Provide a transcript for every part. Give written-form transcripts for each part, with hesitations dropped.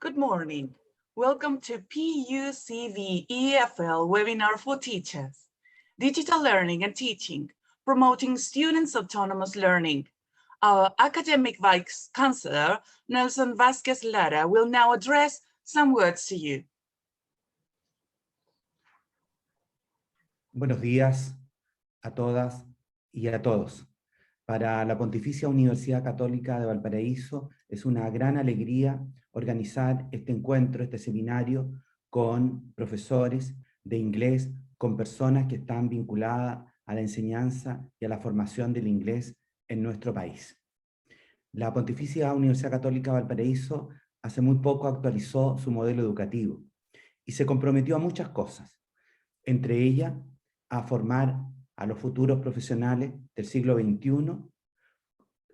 Good morning. Welcome to PUCV EFL webinar for teachers. Digital learning and teaching, promoting students' autonomous learning. Our academic vice chancellor, Nelson Vázquez Lara, will now address some words to you. Buenos días a todas y a todos. Para la Pontificia Universidad Católica de Valparaíso es una gran alegría organizar este encuentro, este seminario con profesores de inglés, con personas que están vinculadas a la enseñanza y a la formación del inglés en nuestro país. La Pontificia Universidad Católica de Valparaíso hace muy poco actualizó su modelo educativo y se comprometió a muchas cosas, entre ellas a formar a los futuros profesionales del siglo XXI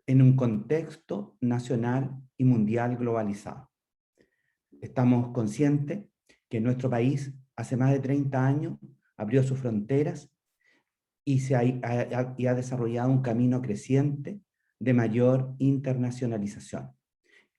en un contexto nacional y mundial globalizado. Estamos conscientes que nuestro país hace más de 30 años abrió sus fronteras y ha desarrollado un camino creciente de mayor internacionalización.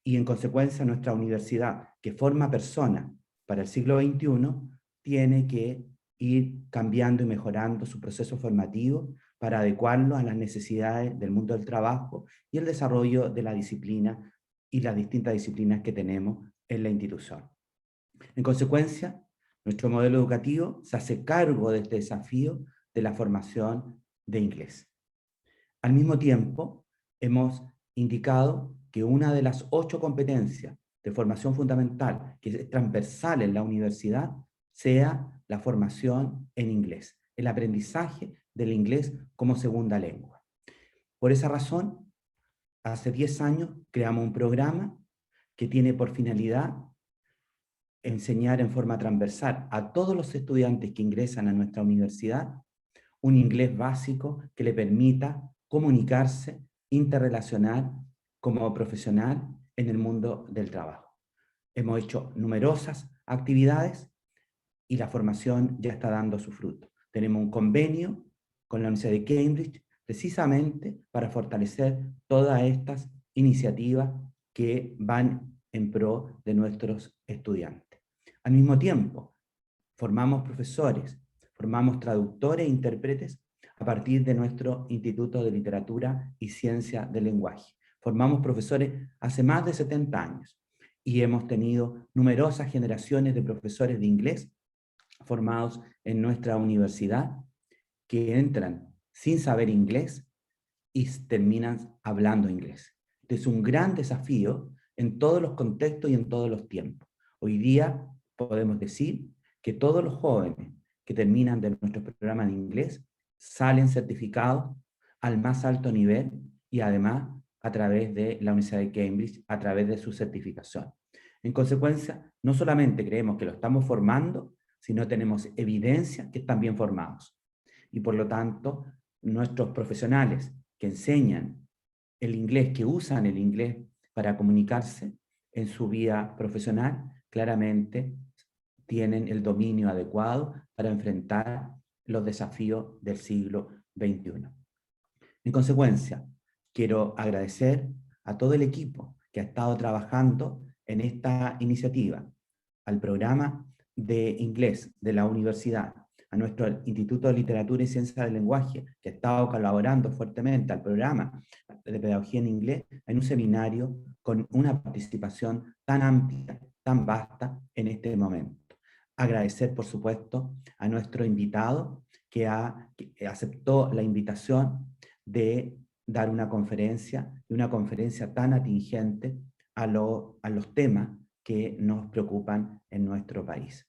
Y en consecuencia nuestra universidad, que forma personas para el siglo XXI, tiene que ir cambiando y mejorando su proceso formativo para adecuarlo a las necesidades del mundo del trabajo y el desarrollo de la disciplina y las distintas disciplinas que tenemos en la institución. En consecuencia, nuestro modelo educativo se hace cargo de este desafío de la formación de inglés. Al mismo tiempo, hemos indicado que una de las 8 competencias de formación fundamental que es transversal en la universidad sea la formación en inglés, el aprendizaje del inglés como segunda lengua. Por esa razón, hace 10 años creamos un programa que tiene por finalidad enseñar en forma transversal a todos los estudiantes que ingresan a nuestra universidad un inglés básico que le permita comunicarse, interrelacionar como profesional en el mundo del trabajo. Hemos hecho numerosas actividades y la formación ya está dando su fruto. Tenemos un convenio con la Universidad de Cambridge precisamente para fortalecer todas estas iniciativas que van en pro de nuestros estudiantes. Al mismo tiempo, formamos profesores, formamos traductores e intérpretes a partir de nuestro Instituto de Literatura y Ciencia del Lenguaje. Formamos profesores hace más de 70 años y hemos tenido numerosas generaciones de profesores de inglés formados en nuestra universidad que entran sin saber inglés y terminan hablando inglés. Este es un gran desafío en todos los contextos y en todos los tiempos. Hoy día podemos decir que todos los jóvenes que terminan de nuestro programa de inglés salen certificados al más alto nivel y además a través de la Universidad de Cambridge, a través de su certificación. En consecuencia, no solamente creemos que lo estamos formando, sino tenemos evidencia que están bien formados. Y por lo tanto, nuestros profesionales que enseñan el inglés, que usan el inglés para comunicarse en su vida profesional, claramente tienen el dominio adecuado para enfrentar los desafíos del siglo XXI. En consecuencia, quiero agradecer a todo el equipo que ha estado trabajando en esta iniciativa, al programa de inglés de la universidad, a nuestro Instituto de Literatura y Ciencia del Lenguaje, que ha estado colaborando fuertemente al programa de Pedagogía en Inglés, en un seminario con una participación tan amplia, tan vasta en este momento. Agradecer, por supuesto, a nuestro invitado que aceptó la invitación de dar una conferencia, y una conferencia tan atingente a los temas que nos preocupan en nuestro país.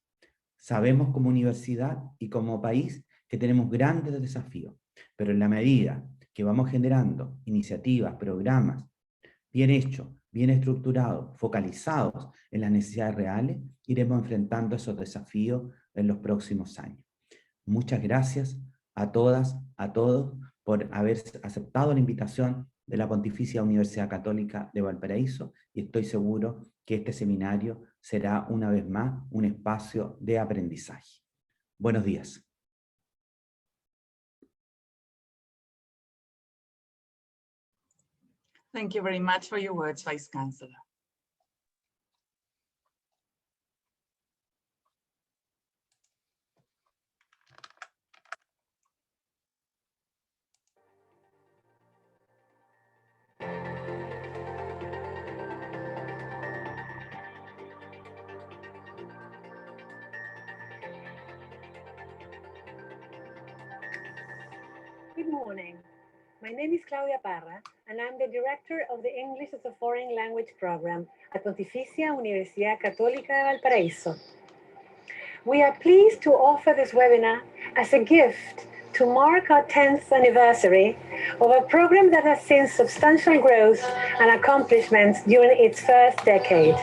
Sabemos como universidad y como país que tenemos grandes desafíos, pero en la medida que vamos generando iniciativas, programas, bien hechos, bien estructurados, focalizados en las necesidades reales, iremos enfrentando esos desafíos en los próximos años. Muchas gracias a todas, a todos, por haber aceptado la invitación de la Pontificia Universidad Católica de Valparaíso, y estoy seguro que este seminario será una vez más un espacio de aprendizaje. Buenos días. Thank you very much for your words, Vice Chancellor. Good morning. My name is Claudia Parra, and I'm the director of the English as a Foreign Language program at Pontificia Universidad Católica de Valparaíso. We are pleased to offer this webinar as a gift to mark our 10th anniversary of a program that has seen substantial growth and accomplishments during its first decade.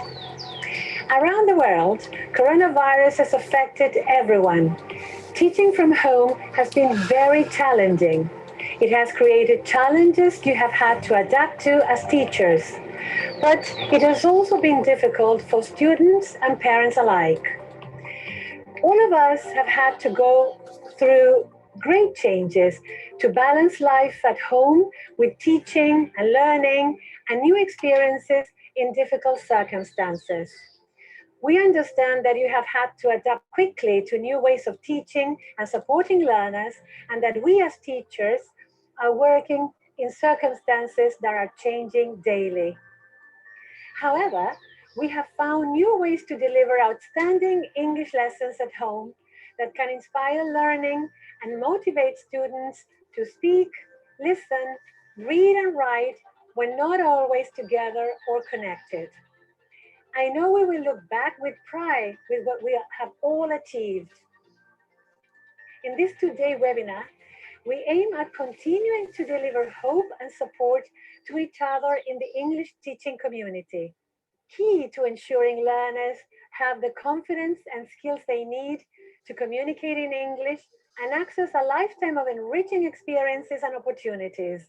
Around the world, coronavirus has affected everyone. Teaching from home has been very challenging. It has created challenges you have had to adapt to as teachers, but it has also been difficult for students and parents alike. All of us have had to go through great changes to balance life at home with teaching and learning and new experiences in difficult circumstances. We understand that you have had to adapt quickly to new ways of teaching and supporting learners, and that we as teachers are working in circumstances that are changing daily. However, we have found new ways to deliver outstanding English lessons at home that can inspire learning and motivate students to speak, listen, read and write when not always together or connected. I know we will look back with pride with what we have all achieved. In this two-day webinar, we aim at continuing to deliver hope and support to each other in the English teaching community, key to ensuring learners have the confidence and skills they need to communicate in English and access a lifetime of enriching experiences and opportunities.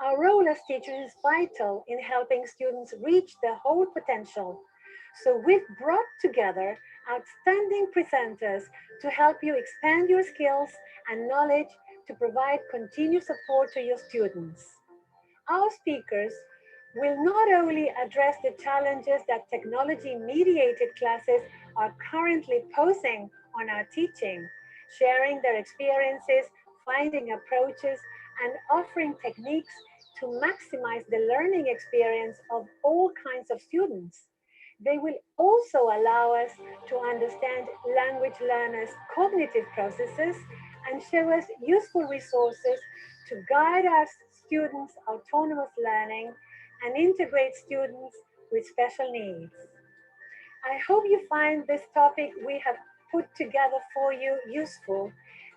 Our role as teachers is vital in helping students reach their whole potential. So we've brought together outstanding presenters to help you expand your skills and knowledge to provide continued support to your students. Our speakers will not only address the challenges that technology-mediated classes are currently posing on our teaching, sharing their experiences, finding approaches, and offering techniques to maximize the learning experience of all kinds of students. They will also allow us to understand language learners' cognitive processes and show us useful resources to guide our students' autonomous learning and integrate students with special needs. I hope you find this topic we have put together for you useful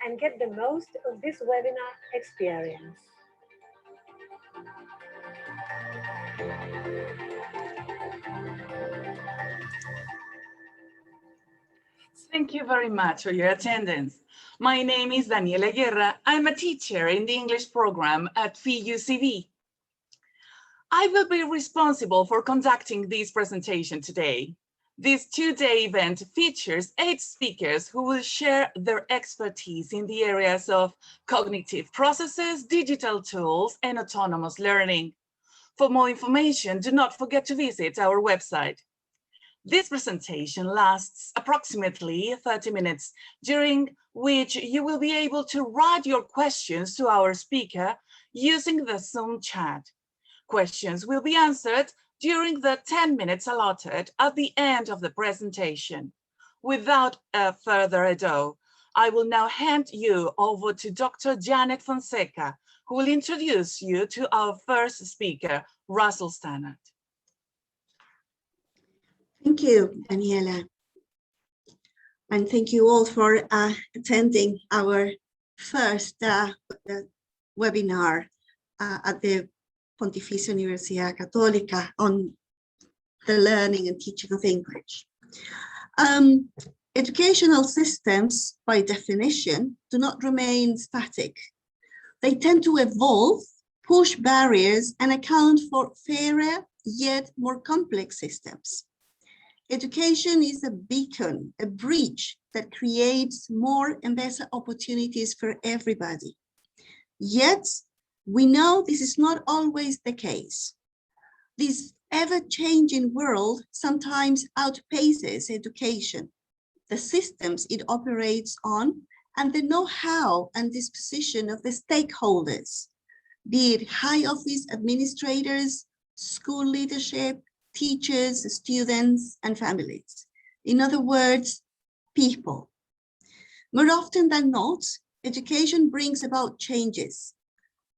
and get the most of this webinar experience. Thank you very much for your attendance. My name is Daniela Guerra. I'm a teacher in the English program at PUCV. I will be responsible for conducting this presentation today. This two-day event features 8 speakers who will share their expertise in the areas of cognitive processes, digital tools, and autonomous learning. For more information, do not forget to visit our website. This presentation lasts approximately 30 minutes, during which you will be able to write your questions to our speaker using the Zoom chat. Questions will be answered during the 10 minutes allotted at the end of the presentation. Without further ado, I will now hand you over to Dr. Janet Fonseca, who will introduce you to our first speaker, Russell Stannard. Thank you, Daniela. And thank you all for attending our first webinar at the Pontificia Universidad Católica on the learning and teaching of English. Educational systems, by definition, do not remain static. They tend to evolve, push barriers, and account for fairer yet more complex systems. Education is a beacon, a bridge that creates more and better opportunities for everybody. Yet, we know this is not always the case. This ever-changing world sometimes outpaces education, the systems it operates on, and the know-how and disposition of the stakeholders, be it high office administrators, school leadership, teachers, students, and families. In other words, people. More often than not, education brings about changes.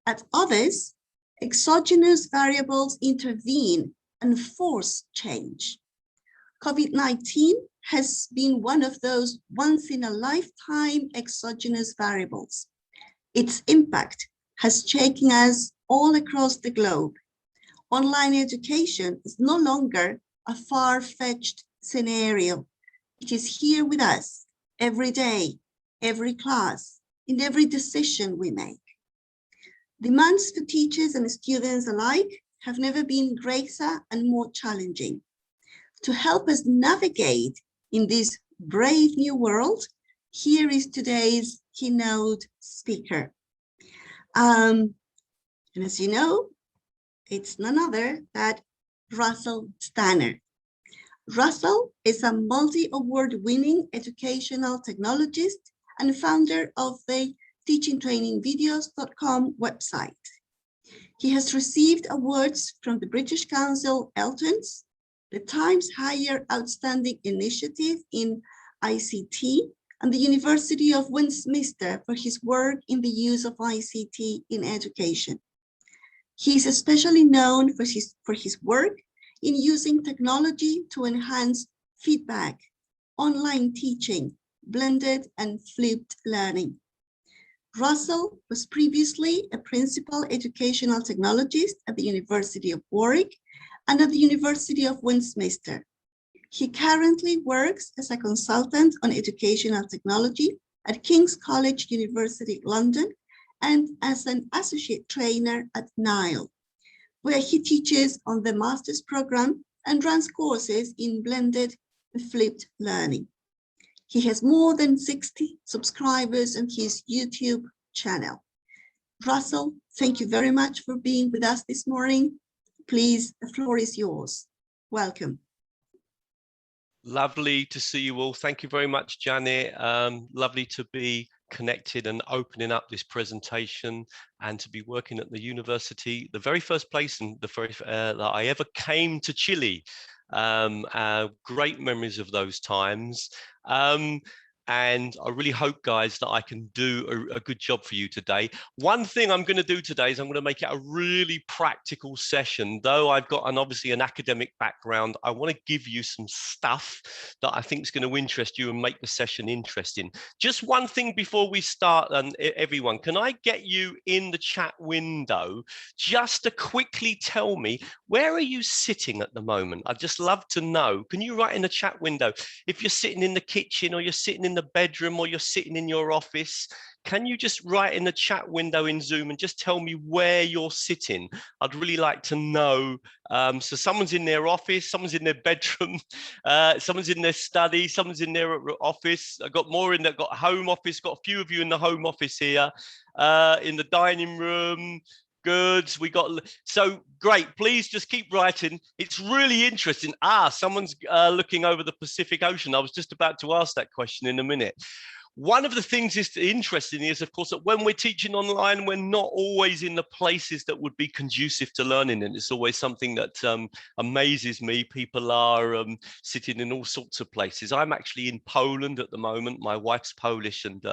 At others, exogenous variables intervene and force change. COVID-19 has been one of those once-in-a-lifetime exogenous variables. Its impact has shaken us all across the globe. Online education is no longer a far-fetched scenario. It is here with us every day, every class, in every decision we make. Demands for teachers and students alike have never been greater and more challenging. To help us navigate in this brave new world, here is today's keynote speaker. And as you know, it's none other than Russell Stannard. Russell is a multi-award-winning educational technologist and founder of the teachingtrainingvideos.com website. He has received awards from the British Council Eltons, the Times Higher Outstanding Initiative in ICT, and the University of Westminster for his work in the use of ICT in education. He is especially known for his work in using technology to enhance feedback, online teaching, blended and flipped learning. Russell was previously a principal educational technologist at the University of Warwick and at the University of Westminster. He currently works as a consultant on educational technology at King's College, University London, and as an associate trainer at NILE, where he teaches on the master's program and runs courses in blended and flipped learning. He has more than 60 subscribers on his YouTube channel. Russell, thank you very much for being with us this morning. Please, the floor is yours. Welcome. Lovely to see you all. Thank you very much, Janet. Lovely to be connected and opening up this presentation and to be working at the university, the very first place and the very that I ever came to Chile. Great memories of those times. And I really hope, guys, that I can do a good job for you today. One thing I'm going to do today is I'm going to make it a really practical session. Though I've got obviously an academic background, I want to give you some stuff that I think is going to interest you and make the session interesting. Just one thing before we start, everyone, can I get you in the chat window just to quickly tell me, where are you sitting at the moment? I'd just love to know. Can you write in the chat window if you're sitting in the kitchen or you're sitting in the bedroom or you're sitting in your office? Can you just write in the chat window in Zoom and just tell me where you're sitting? I'd really like to know. So someone's in their office, someone's in their bedroom, someone's in their study, someone's in their office. I've got more in that, got home office, got a few of you in the home office here, in the dining room. Good, we got, so great. Please just keep writing. It's really interesting. Someone's looking over the Pacific Ocean. I was just about to ask that question in a minute. One of the things is interesting is, of course, that when we're teaching online, we're not always in the places that would be conducive to learning. And it's always something that amazes me. People are sitting in all sorts of places. I'm actually in Poland at the moment. My wife's Polish, and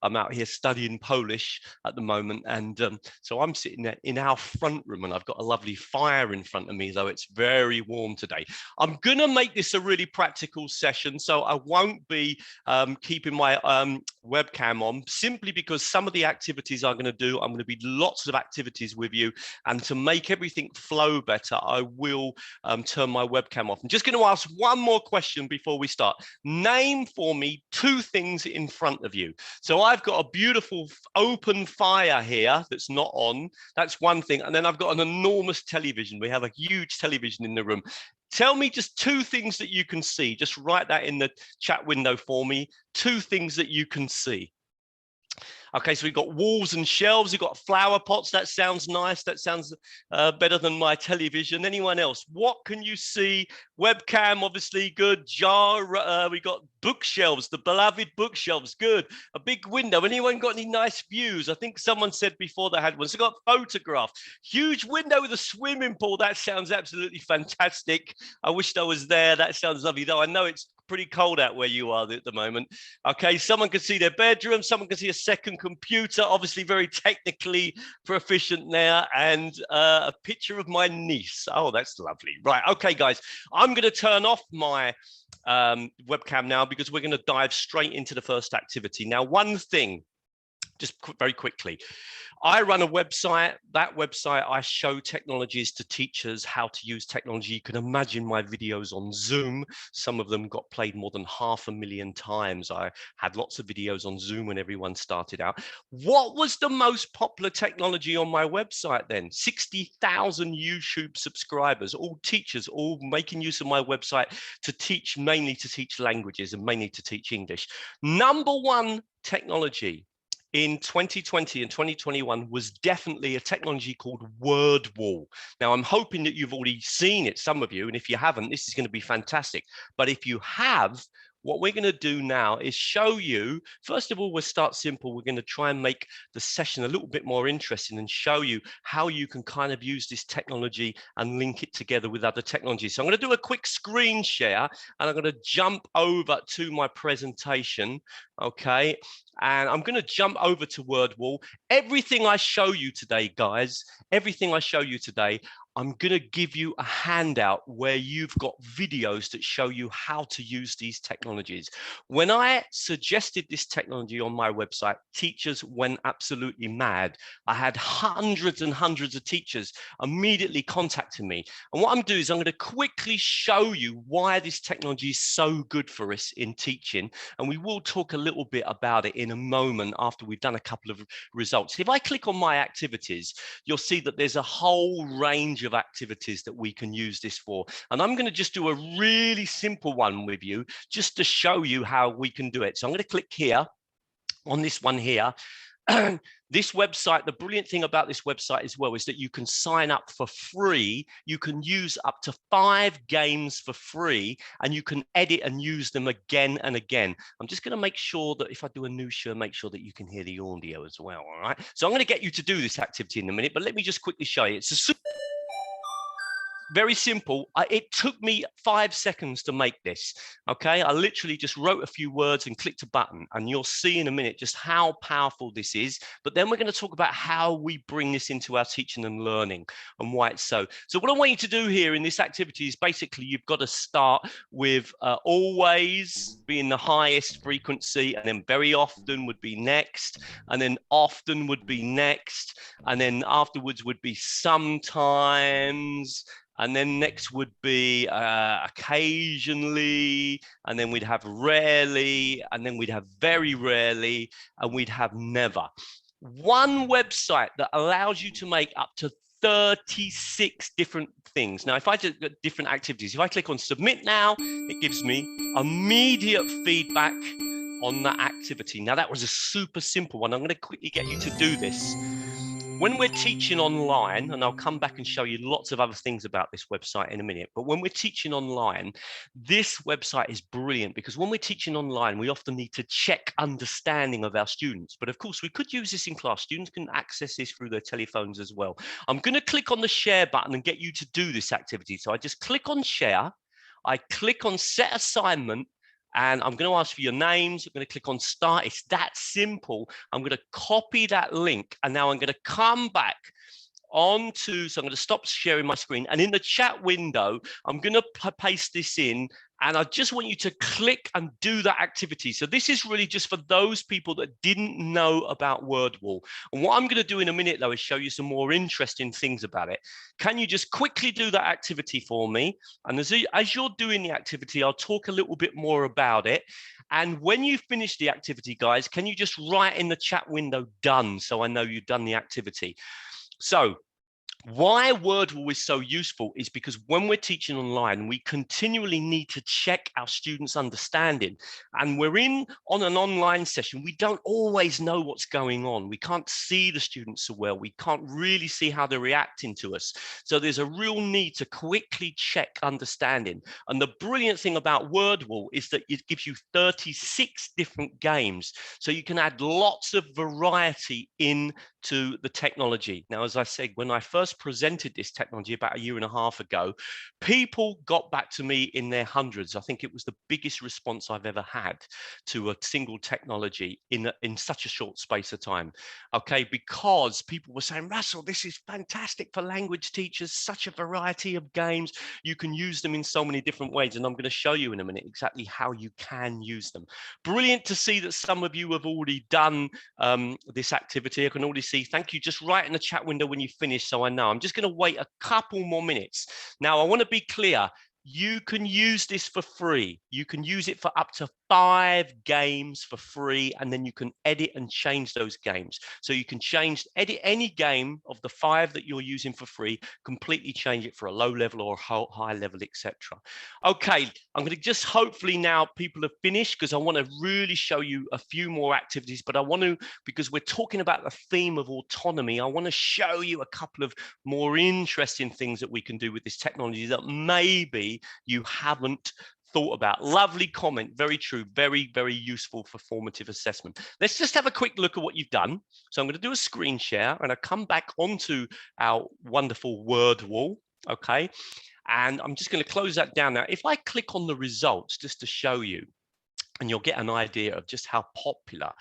I'm out here studying Polish at the moment. And so I'm sitting there in our front room, and I've got a lovely fire in front of me, though it's very warm today. I'm going to make this a really practical session, so I won't be keeping my webcam on, simply because some of the activities I'm going to do, I'm going to be lots of activities with you, and to make everything flow better, I will turn my webcam off. I'm just going to ask one more question before we start. Name for me two things in front of you. So I've got a beautiful open fire here that's not on. That's one thing. And then I've got an enormous television. We have a huge television in the room. Tell me just two things that you can see. Just write that in the chat window for me. Two things that you can see. Okay, so we've got walls and shelves. We've got flower pots. That sounds nice. That sounds better than my television. Anyone else? What can you see? Webcam, obviously, good. Jar. We got bookshelves, the beloved bookshelves. Good. A big window. Anyone got any nice views? I think someone said before they had one. So got photograph. Huge window with a swimming pool. That sounds absolutely fantastic. I wished I was there. That sounds lovely, though I know it's pretty cold out where you are at the moment. Okay, someone can see their bedroom, someone can see a second computer, obviously very technically proficient now, and a picture of my niece. Oh, that's lovely. Right, okay, guys, I'm going to turn off my webcam now because we're going to dive straight into the first activity. Now, one thing, just very quickly, I run a website. That website, I show technologies to teachers, how to use technology. You can imagine my videos on Zoom. Some of them got played more than 500,000 times. I had lots of videos on Zoom when everyone started out. What was the most popular technology on my website then? 60,000 YouTube subscribers, all teachers, all making use of my website to teach, mainly to teach languages and mainly to teach English. Number one technology in 2020 and 2021 was definitely a technology called WordWall. Now, I'm hoping that you've already seen it, some of you, and if you haven't, this is going to be fantastic. But if you have, what we're going to do now is show you, first of all, we'll start simple. We're going to try and make the session a little bit more interesting and show you how you can kind of use this technology and link it together with other technologies. So I'm going to do a quick screen share and I'm going to jump over to my presentation. Okay, and I'm going to jump over to WordWall. Everything I show you today, guys, everything I show you today, I'm going to give you a handout where you've got videos that show you how to use these technologies. When I suggested this technology on my website, teachers went absolutely mad. I had hundreds and hundreds of teachers immediately contacting me. And what I'm doing is I'm going to quickly show you why this technology is so good for us in teaching. And we will talk a little bit about it in a moment after we've done a couple of results. If I click on my activities, you'll see that there's a whole range of activities that we can use this for. And I'm going to just do a really simple one with you just to show you how we can do it. So I'm going to click here on this one here. This website, the brilliant thing about this website as well is that you can sign up for free. You can use up to 5 games for free and you can edit and use them again and again. I'm just going to make sure that if I do a new show, make sure that you can hear the audio as well. All right. So I'm going to get you to do this activity in a minute, but let me just quickly show you. It's a very simple. It took me 5 seconds to make this. Okay, I literally just wrote a few words and clicked a button, and you'll see in a minute just how powerful this is. But then we're going to talk about how we bring this into our teaching and learning and why it's so. So what I want you to do here in this activity is basically you've got to start with always being the highest frequency, and then very often would be next, and then often would be next, and then afterwards would be sometimes. And then next would be occasionally, and then we'd have rarely, and then we'd have very rarely, and we'd have never. One website that allows you to make up to 36 different things. Now, if I do different activities, if I click on submit now, it gives me immediate feedback on that activity. Now, that was a super simple one. I'm going to quickly get you to do this. When we're teaching online, and I'll come back and show you lots of other things about this website in a minute, but when we're teaching online, this website is brilliant because when we're teaching online, we often need to check understanding of our students. But of course, we could use this in class. Students can access this through their telephones as well. I'm going to click on the share button and get you to do this activity. So I just click on share. I click on set assignment. And I'm going to ask for your names. I'm going to click on start. It's that simple. I'm going to copy that link. And now I'm going to come back onto, so I'm going to stop sharing my screen. And in the chat window, I'm going to paste this in. And I just want you to click and do that activity. So this is really just for those people that didn't know about WordWall. And what I'm going to do in a minute, though, is show you some more interesting things about it. Can you just quickly do that activity for me? And as you're doing the activity, I'll talk a little bit more about it. And when you finish the activity, guys, can you just write in the chat window done, so I know you've done the activity? So why WordWall is so useful is because when we're teaching online, we continually need to check our students' understanding. And we're on an online session, we don't always know what's going on. We can't see the students so well. We can't really see how they're reacting to us. So there's a real need to quickly check understanding. And the brilliant thing about WordWall is that it gives you 36 different games. So you can add lots of variety in to the technology. Now, as I said, when I first presented this technology about 1.5 years ago, people got back to me in their hundreds. I think it was the biggest response I've ever had to a single technology in such a short space of time. Okay, because people were saying, Russell, this is fantastic for language teachers, such a variety of games. You can use them in so many different ways. And I'm going to show you in a minute exactly how you can use them. Brilliant to see that some of you have already done this activity. I can already see, thank you. Just write in the chat window when you finish so I know. I'm just going to wait a couple more minutes. Now, I want to be clear. You can use this for free. You can use it for up to 5 games for free, and then you can edit and change those games. So you can edit any game of the 5 that you're using for free, completely change it for a low level or a high level, etc. Okay, I'm going to just hopefully now people have finished, because I want to really show you a few more activities, but I want to, because we're talking about the theme of autonomy, I want to show you a couple of more interesting things that we can do with this technology that maybe you haven't thought about. Lovely comment, very true, very, very useful for formative assessment. Let's just have a quick look at what you've done. So I'm going to do a screen share and I come back onto our wonderful word wall, okay? And I'm just going to close that down now. If I click on the results just to show you, and you'll get an idea of just how popular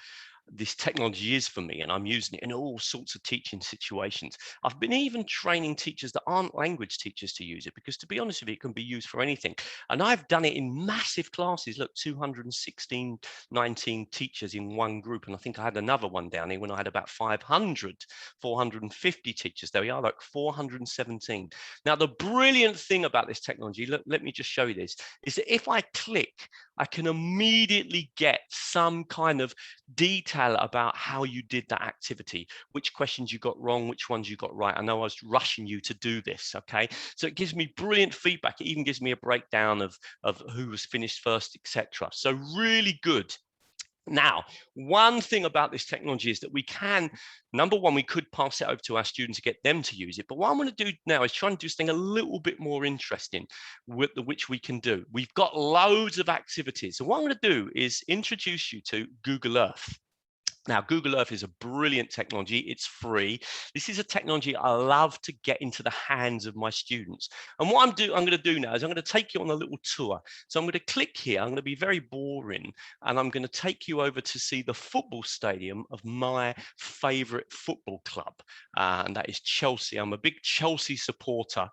this technology is for me, and I'm using it in all sorts of teaching situations. I've been even training teachers that aren't language teachers to use it, because to be honest with you, it can be used for anything. And I've done it in massive classes. Look, 216, 19 teachers in one group. And I think I had another one down here when I had about 450 teachers. There we are, like 417. Now, the brilliant thing about this technology, look, let me just show you this, is that if I click, I can immediately get some kind of detail about how you did that activity, which questions you got wrong, which ones you got right. I know I was rushing you to do this, okay? So it gives me brilliant feedback. It even gives me a breakdown of who was finished first, etc. So really good. Now, one thing about this technology is that we can, number one, we could pass it over to our students to get them to use it. But what I'm going to do now is try and do something a little bit more interesting, which we can do. We've got loads of activities. So what I'm going to do is introduce you to Google Earth. Now, Google Earth is a brilliant technology. It's free. This is a technology I love to get into the hands of my students. And what I'm going to do now is I'm going to take you on a little tour. So I'm going to click here. I'm going to be very boring. And I'm going to take you over to see the football stadium of my favorite football club. And that is Chelsea. I'm a big Chelsea supporter.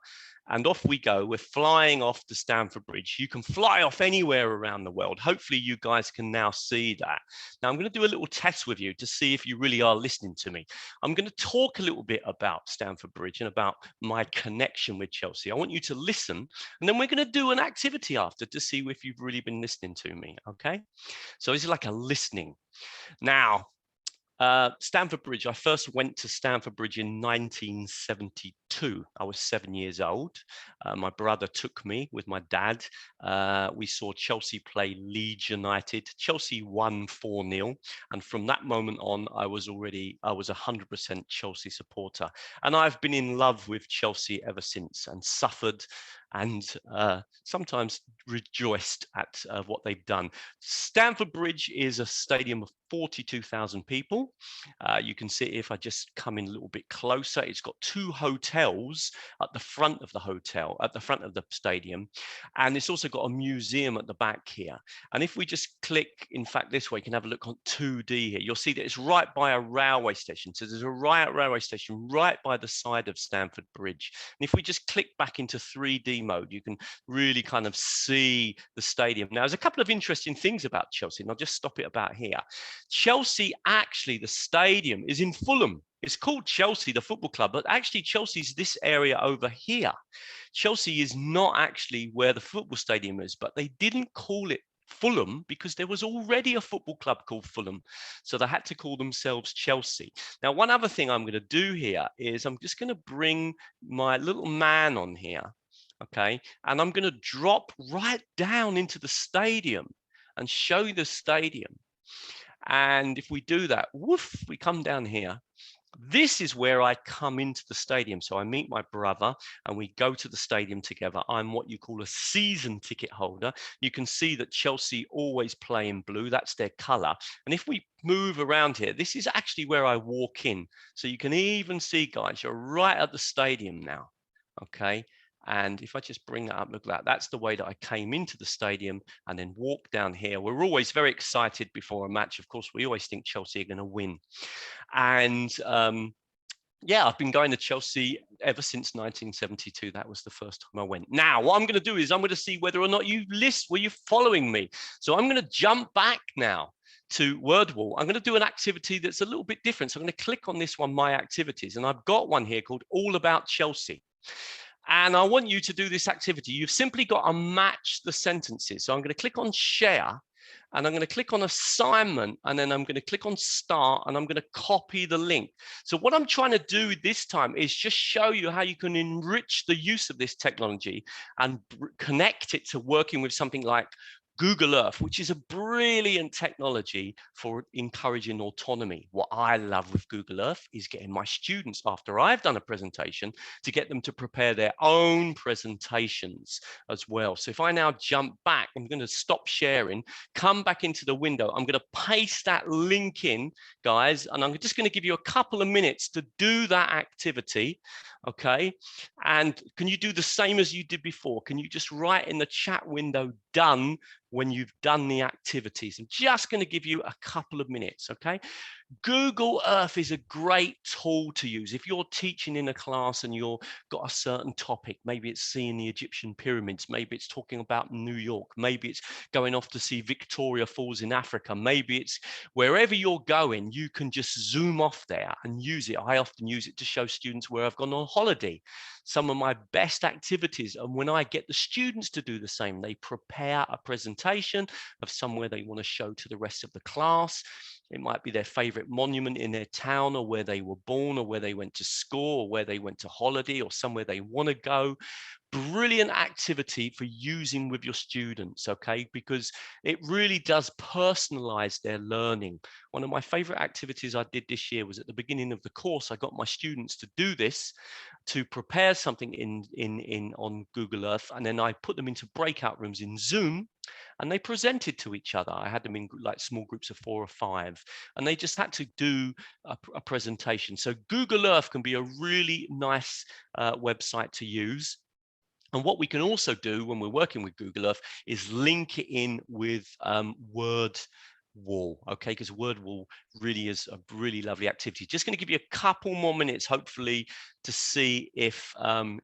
And off we go. We're flying off to Stamford Bridge. You can fly off anywhere around the world. Hopefully you guys can now see that. Now I'm going to do a little test with you to see if you really are listening to me. I'm going to talk a little bit about Stamford Bridge and about my connection with Chelsea. I want you to listen, and then we're going to do an activity after to see if you've really been listening to me, okay? So it's like a listening. Now, Stamford Bridge, I first went to Stamford Bridge in 1972. I was 7 years old. My brother took me with my dad. We saw Chelsea play Leeds United. Chelsea won 4-0. And from that moment on, I was a 100% Chelsea supporter. And I've been in love with Chelsea ever since, and suffered and sometimes rejoiced at what they've done. Stamford Bridge is a stadium of 42,000 people. You can see if I just come in a little bit closer, it's got 2 hotels at the front of the hotel, at the front of the stadium. And it's also got a museum at the back here. And if we just click, in fact, this way, you can have a look on 2D here. You'll see that it's right by a railway station. So there's a railway station right by the side of Stamford Bridge. And if we just click back into 3D mode, you can really kind of see the stadium. Now, there's a couple of interesting things about Chelsea, and I'll just stop it about here. Chelsea, actually, the stadium is in Fulham. It's called Chelsea, the football club, but actually Chelsea's this area over here. Chelsea is not actually where the football stadium is, but they didn't call it Fulham because there was already a football club called Fulham. So they had to call themselves Chelsea. Now, one other thing I'm going to do here is I'm just going to bring my little man on here. Okay, and I'm going to drop right down into the stadium and show you the stadium. And if we do that, woof, we come down here This is where I come into the stadium. So I meet my brother and we go to the stadium together. I'm what you call a season ticket holder. You can see that Chelsea always play in blue. That's their color. And if we move around here, this is actually where I walk in. So you can even see, guys, you're right at the stadium now. Okay. And if I just bring that up, look at that. That's the way that I came into the stadium and then walk down here. We're always very excited before a match. Of course, we always think Chelsea are going to win. And yeah, I've been going to Chelsea ever since 1972. That was the first time I went. Now, what I'm going to do is I'm going to see whether or not were you following me? So I'm going to jump back now to WordWall. I'm going to do an activity that's a little bit different. So I'm going to click on this one, My Activities, and I've got one here called All About Chelsea. And I want you to do this activity. You've simply got to match the sentences. So I'm going to click on Share, and I'm going to click on Assignment, and then I'm going to click on Start, and I'm going to copy the link. So what I'm trying to do this time is just show you how you can enrich the use of this technology and connect it to working with something like Google Earth, which is a brilliant technology for encouraging autonomy. What I love with Google Earth is getting my students, after I've done a presentation, to get them to prepare their own presentations as well. So if I now jump back, I'm going to stop sharing, come back into the window. I'm going to paste that link in, guys, and I'm just going to give you a couple of minutes to do that activity. Okay. And can you do the same as you did before? Can you just write in the chat window, done, when you've done the activities? I'm just going to give you a couple of minutes. Okay. Google Earth is a great tool to use. If you're teaching in a class and you've got a certain topic, maybe it's seeing the Egyptian pyramids, maybe it's talking about New York, maybe it's going off to see Victoria Falls in Africa, maybe it's wherever you're going, you can just zoom off there and use it. I often use it to show students where I've gone on holiday. Some of my best activities, and when I get the students to do the same, they prepare a presentation of somewhere they want to show to the rest of the class. It might be their favorite monument in their town, or where they were born, or where they went to school, or where they went to holiday, or somewhere they want to go. Brilliant activity for using with your students, okay? Because it really does personalize their learning. One of my favorite activities I did this year was at the beginning of the course. I got my students to do this, to prepare something on Google Earth, and then I put them into breakout rooms in Zoom, and they presented to each other. I had them in like small groups of 4 or 5, and they just had to do a presentation. So Google Earth can be a really nice website to use. And what we can also do when we're working with Google Earth is link it in with WordWall, okay? Because WordWall really is a really lovely activity. Just going to give you a couple more minutes, hopefully, to see if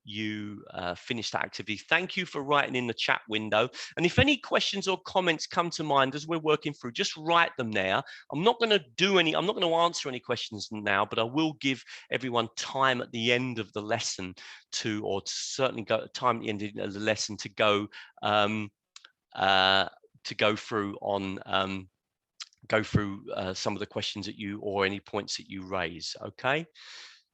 you finish that activity. Thank you for writing in the chat window. And if any questions or comments come to mind as we're working through, just write them there. I'm not going to answer any questions now, but I will give everyone time at the end of the lesson to certainly go time at the end of the lesson to go through some of the questions that you, or any points that you raise. Okay.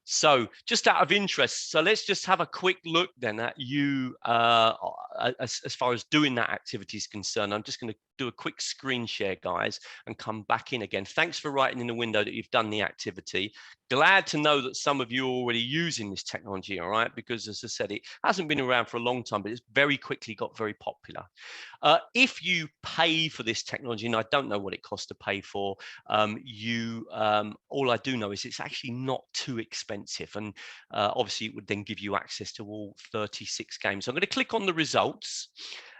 So just out of interest, so let's just have a quick look then at you as far as doing that activity is concerned. I'm just going to do a quick screen share, guys, and come back in again. Thanks for writing in the window that you've done the activity. Glad to know that some of you are already using this technology, all right? Because as I said, it hasn't been around for a long time, but it's very quickly got very popular. If you pay for this technology, and I don't know what it costs to pay for, all I do know is it's actually not too expensive, and obviously it would then give you access to all 36 games. So I'm going to click on the results,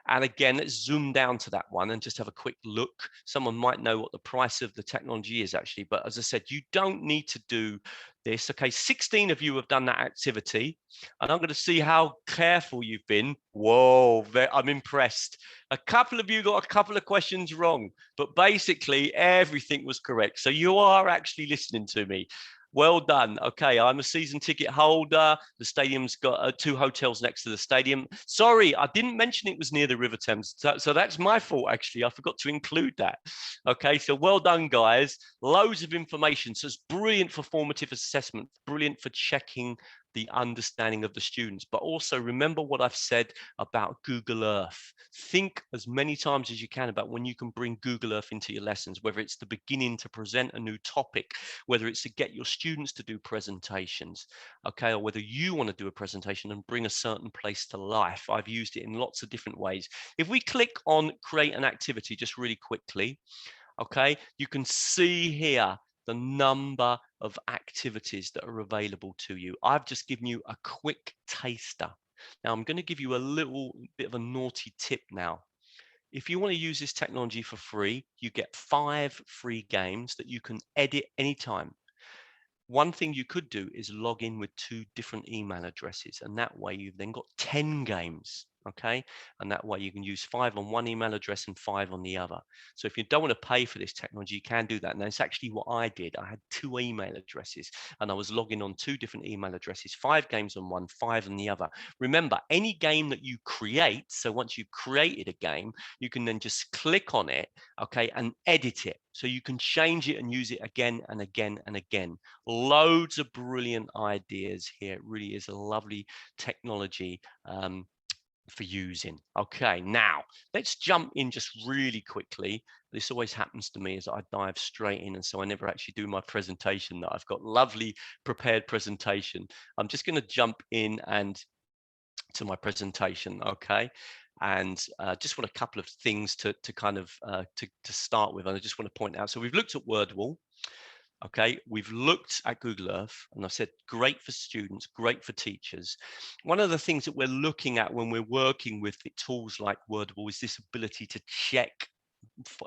and again, let's zoom down to that one and just have a quick look. Someone might know what the price of the technology is actually, but as I said, you don't need to do this. Okay, 16 of you have done that activity, and I'm going to see how careful you've been. Whoa, I'm impressed. A couple of you got a couple of questions wrong, but basically everything was correct. So you are actually listening to me. Well done. Okay, I'm a season ticket holder. The stadium's got 2 hotels next to the stadium. Sorry, I didn't mention it was near the River Thames. So that's my fault, actually. I forgot to include that. Okay, so well done, guys. Loads of information. So it's brilliant for formative assessment, brilliant for checking the understanding of the students. But also remember what I've said about Google Earth. Think as many times as you can about when you can bring Google Earth into your lessons, whether it's the beginning to present a new topic, whether it's to get your students to do presentations, okay, or whether you want to do a presentation and bring a certain place to life. I've used it in lots of different ways. If we click on create an activity just really quickly, okay, you can see here the number of activities that are available to you. I've just given you a quick taster. Now I'm going to give you a little bit of a naughty tip now. If you want to use this technology for free, you get 5 free games that you can edit anytime. One thing you could do is log in with 2 different email addresses, and that way you've then got 10 games. Okay, and that way you can use 5 on one email address and 5 on the other. So if you don't want to pay for this technology, you can do that. And that's actually what I did. I had 2 email addresses and I was logging on 2 different email addresses, 5 games on one, 5 on the other. Remember, any game that you create, so once you've created a game, you can then just click on it, okay, and edit it. So you can change it and use it again and again and again. Loads of brilliant ideas here. It really is a lovely technology for using. Okay, now let's jump in just really quickly. This always happens to me as I dive straight in, and so I never actually do my presentation. That I've got lovely prepared presentation. I'm just going to jump in and to my presentation, okay, and just want a couple of things to kind of to start with, and I just want to point out. So we've looked at WordWall. Okay, we've looked at Google Earth, and I said great for students, great for teachers. One of the things that we're looking at when we're working with tools like WordWall is this ability to check,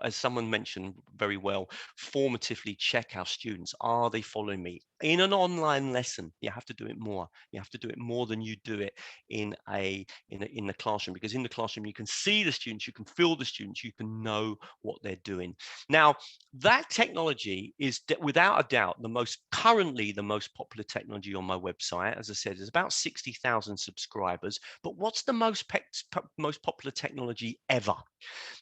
as someone mentioned very well, formatively check our students. Are they following me? In an online lesson, you have to do it more. You have to do it more than you do it in the classroom, because in the classroom you can see the students, you can feel the students, you can know what they're doing. Now, that technology is without a doubt currently the most popular technology on my website. As I said, there's about 60,000 subscribers. But what's the most popular technology ever?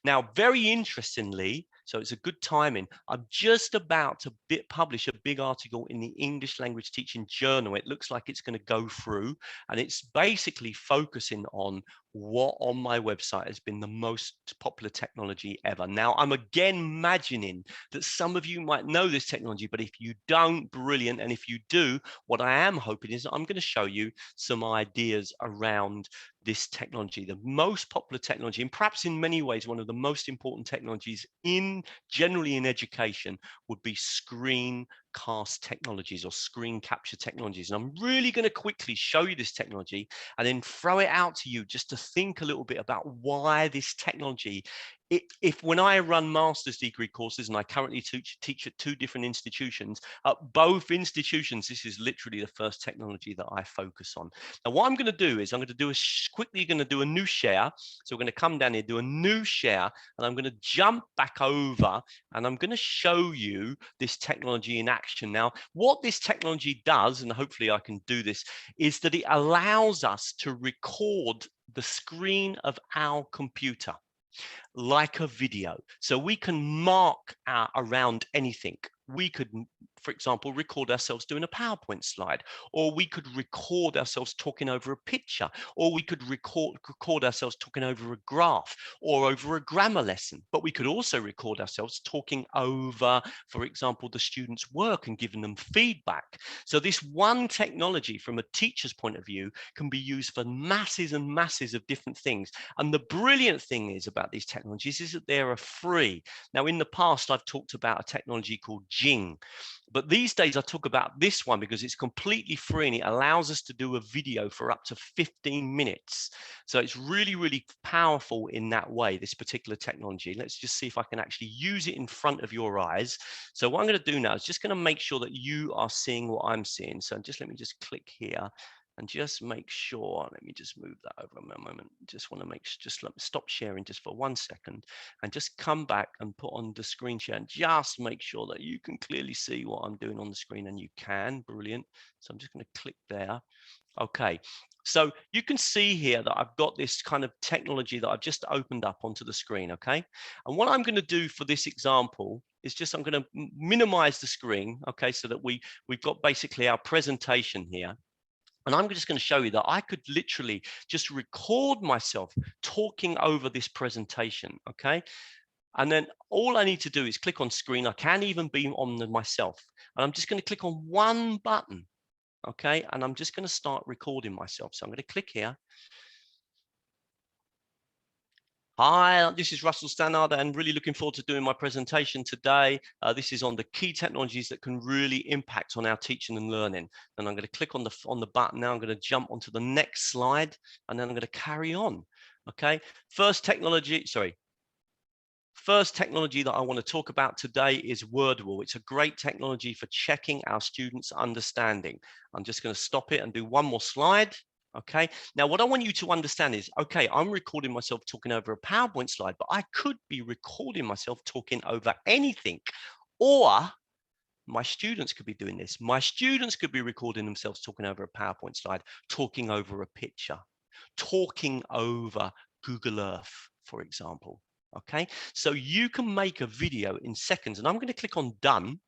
Now, very interestingly, so it's a good timing, I'm just about to publish a big article in the English Language Teaching Journal. It looks like it's going to go through, and it's basically focusing on what on my website has been the most popular technology ever. Now, I'm again imagining that some of you might know this technology, but if you don't, brilliant. And if you do, what I am hoping is that I'm going to show you some ideas around this technology, the most popular technology, and perhaps in many ways one of the most important technologies generally in education would be screencast technologies or screen capture technologies. And I'm really going to quickly show you this technology and then throw it out to you just to think a little bit about why this technology, if when I run master's degree courses, and I currently teach at 2 different institutions, at both institutions, this is literally the first technology that I focus on. Now, what I'm going to do is I'm going to do a new share. So we're going to come down here, do a new share, and I'm going to jump back over and I'm going to show you this technology in action. Now, what this technology does, and hopefully I can do this, is that it allows us to record the screen of our computer like a video. So we can mark around anything. We could, for example, record ourselves doing a PowerPoint slide, or we could record ourselves talking over a picture, or we could record ourselves talking over a graph or over a grammar lesson. But we could also record ourselves talking over, for example, the students' work and giving them feedback. So this one technology from a teacher's point of view can be used for masses and masses of different things. And the brilliant thing is about these technologies is that they are free. Now, in the past, I've talked about a technology called Jing, but these days I talk about this one because it's completely free and it allows us to do a video for up to 15 minutes. So it's really, really powerful in that way, this particular technology. Let's just see if I can actually use it in front of your eyes. So what I'm going to do now is just going to make sure that you are seeing what I'm seeing. So let me just click here and just make sure, let me just move that over a moment. Just want to let me stop sharing just for 1 second and just come back and put on the screen share and just make sure that you can clearly see what I'm doing on the screen, and you can, brilliant. So I'm just going to click there. Okay, so you can see here that I've got this kind of technology that I've just opened up onto the screen, okay? And what I'm going to do for this example is just, I'm going to minimize the screen, okay, so that we've got basically our presentation here. And I'm just going to show you that I could literally just record myself talking over this presentation, okay? And then all I need to do is click on screen. I can even be on myself. And I'm just going to click on one button, okay? And I'm just going to start recording myself. So I'm going to click here. Hi, this is Russell Stannard, and really looking forward to doing my presentation today. This is on the key technologies that can really impact on our teaching and learning. And I'm going to click on the button now. I'm going to jump onto the next slide, and then I'm going to carry on. Okay, first technology that I want to talk about today is Wordable. It's a great technology for checking our students' understanding. I'm just going to stop it and do one more slide. Okay, now what I want you to understand is, okay, I'm recording myself talking over a PowerPoint slide, but I could be recording myself talking over anything, or my students could be doing this. My students could be recording themselves talking over a PowerPoint slide, talking over a picture, talking over Google Earth, for example. Okay, so you can make a video in seconds, and I'm going to click on done,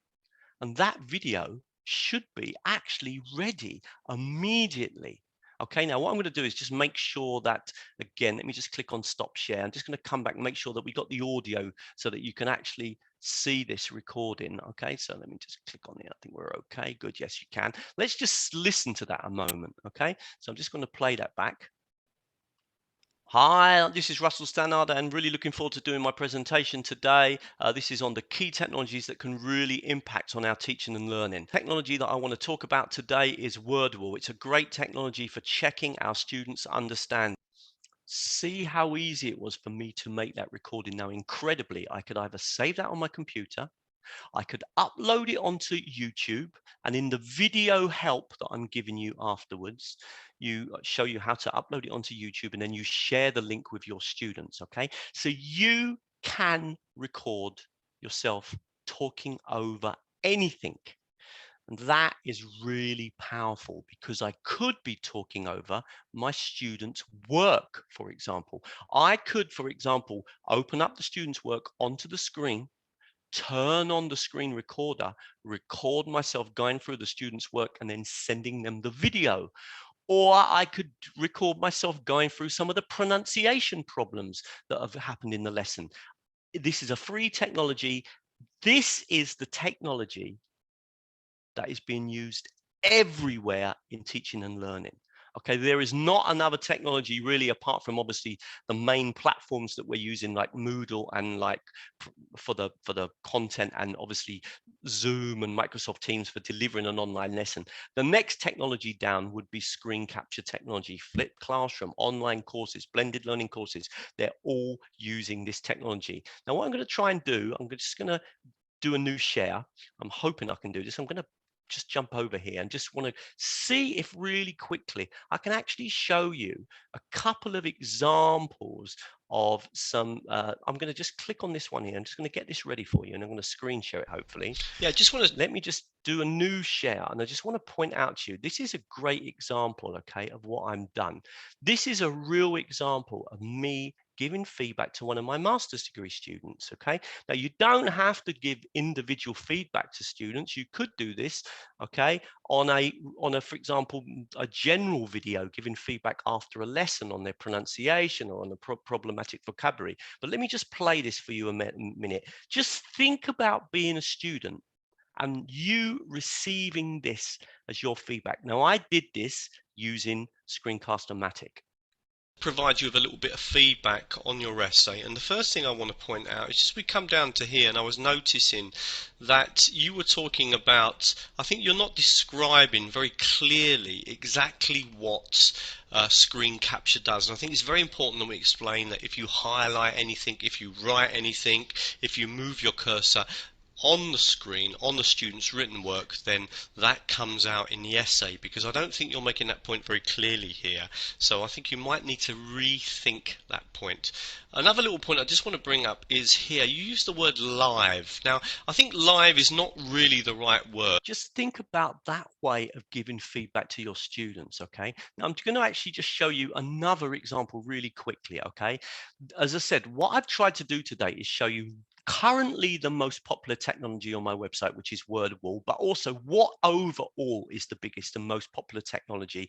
and that video should be actually ready immediately. Okay, now what I'm going to do is just make sure that, again, let me just click on stop share. I'm just going to come back and make sure that we got the audio so that you can actually see this recording. Okay, so let me just click on it. I think we're okay. Good. Yes, you can. Let's just listen to that a moment. Okay, so I'm just going to play that back. Hi, this is Russell Stannard, and really looking forward to doing my presentation today. This is on the key technologies that can really impact on our teaching and learning. Technology that I want to talk about today is Wordable. It's a great technology for checking our students' understanding. See how easy it was for me to make that recording. Now, incredibly, I could either save that on my computer, I could upload it onto YouTube, and in the video help that I'm giving you afterwards, you show you how to upload it onto YouTube, and then you share the link with your students. Okay, so you can record yourself talking over anything. And that is really powerful, because I could be talking over my students' work, for example. I could, for example, open up the students' work onto the screen, turn on the screen recorder, record myself going through the students' work and then sending them the video. Or I could record myself going through some of the pronunciation problems that have happened in the lesson. This is a free technology. This is the technology that is being used everywhere in teaching and learning. Okay, there is not another technology really, apart from obviously the main platforms that we're using, like Moodle and like for the content, and obviously Zoom and Microsoft Teams for delivering an online lesson. The next technology down would be screen capture technology, flipped classroom, online courses, blended learning courses. They're all using this technology. Now, what I'm going to try and do, I'm just going to do a new share. I'm hoping I can do this. I'm going to just jump over here and just want to see if really quickly I can actually show you a couple of examples of some. I'm going to just click on this one here. I'm just going to get this ready for you, and I'm going to screen share it, hopefully. Yeah, just want to let me just do a new share, and I just want to point out to you, this is a great example, okay, of what I'm done. This is a real example of me giving feedback to one of my master's degree students. Okay, now you don't have to give individual feedback to students. You could do this, okay, on a for example, a general video giving feedback after a lesson on their pronunciation or on the problematic vocabulary. But let me just play this for you a minute. Just think about being a student and you receiving this as your feedback. Now, I did this using Screencast-O-Matic. Provide you with a little bit of feedback on your essay, and the first thing I want to point out is just we come down to here, and I was noticing that you were talking about, I think you're not describing very clearly exactly what screen capture does, and I think it's very important that we explain that if you highlight anything, if you write anything, if you move your cursor on the screen, on the student's written work, then that comes out in the essay, because I don't think you're making that point very clearly here. So I think you might need to rethink that point. Another little point I just want to bring up is here, you use the word live. Now, I think live is not really the right word. Just think about that way of giving feedback to your students, okay? Now, I'm going to actually just show you another example really quickly, okay? As I said, what I've tried to do today is show you currently the most popular technology on my website, which is WordWall, but also what overall is the biggest and most popular technology,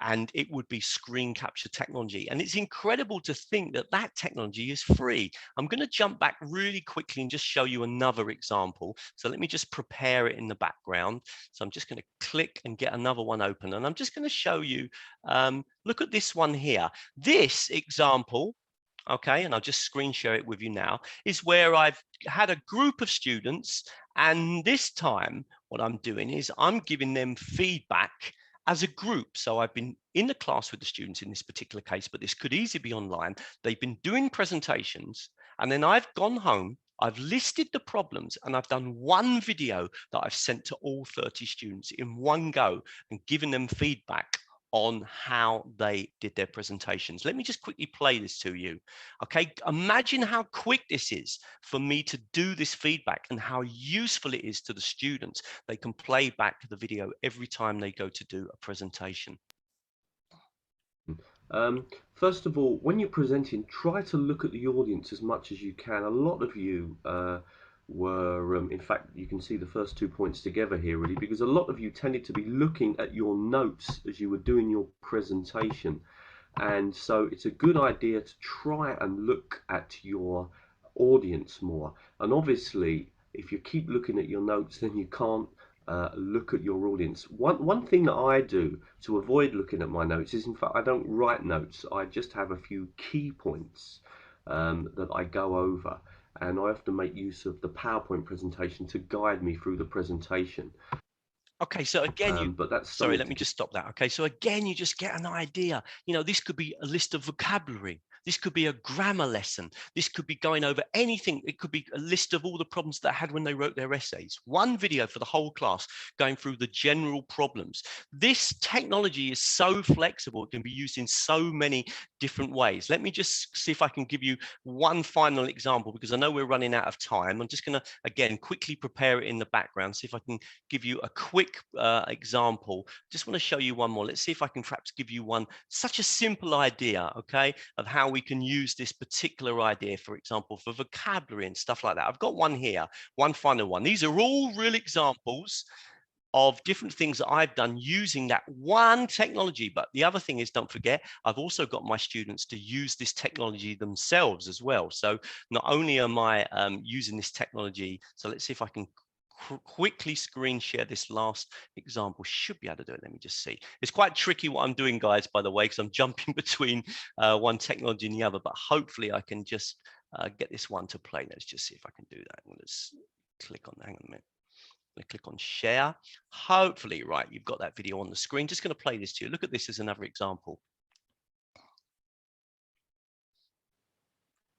and it would be screen capture technology. And it's incredible to think that that technology is free. I'm going to jump back really quickly and just show you another example. So let me just prepare it in the background. So I'm just going to click and get another one open, and I'm just going to show you, look at this one here. This example, okay, and I'll just screen share it with you now, is where I've had a group of students, and this time what I'm doing is I'm giving them feedback as a group. So I've been in the class with the students in this particular case, but this could easily be online. They've been doing presentations, and then I've gone home, I've listed the problems, and I've done one video that I've sent to all 30 students in one go and given them feedback on how they did their presentations. Let me just quickly play this to you. Okay, imagine how quick this is for me to do this feedback and how useful it is to the students. They can play back the video every time they go to do a presentation. First of all, when you're presenting, try to look at the audience as much as you can. A lot of you were, in fact, you can see the first 2 points together here really, because a lot of you tended to be looking at your notes as you were doing your presentation. And so it's a good idea to try and look at your audience more. And obviously, if you keep looking at your notes, then you can't look at your audience. One thing that I do to avoid looking at my notes is, in fact, I don't write notes. I just have a few key points that I go over, and I often make use of the PowerPoint presentation to guide me through the presentation. Okay, so again, but that's sorry, let me just stop that. Okay, so again, you just get an idea. You know, this could be a list of vocabulary. This could be a grammar lesson. This could be going over anything. It could be a list of all the problems they had when they wrote their essays. One video for the whole class going through the general problems. This technology is so flexible. It can be used in so many different ways. Let me just see if I can give you one final example, because I know we're running out of time. I'm just going to, again, quickly prepare it in the background, see if I can give you a quick example. Just want to show you one more. Let's see if I can perhaps give you one, such a simple idea, okay, of how we can use this particular idea, for example, for vocabulary and stuff like that. I've got one here, one final one. These are all real examples of different things that I've done using that one technology. But the other thing is, don't forget, I've also got my students to use this technology themselves as well. So not only am I using this technology, so let's see if I can quickly screen share this last example. Should be able to do it. Let me just see. It's quite tricky what I'm doing, guys, by the way, because I'm jumping between one technology and the other, but hopefully I can just get this one to play. Let's just see if I can do that. I'm going to click on, hang on a minute. I'm going to click on share. Hopefully, right, you've got that video on the screen. Just going to play this to you. Look at this as another example.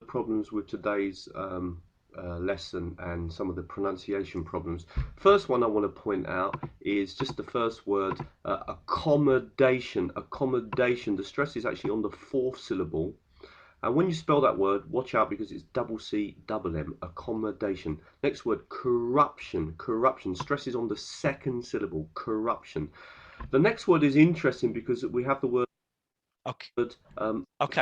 Problems with today's lesson and some of the pronunciation problems. First one I want to point out is just the first word, accommodation. Accommodation. The stress is actually on the fourth syllable. And when you spell that word, watch out, because it's double C, double M, accommodation. Next word, corruption. Corruption. Stress is on the second syllable, corruption. The next word is interesting because we have the word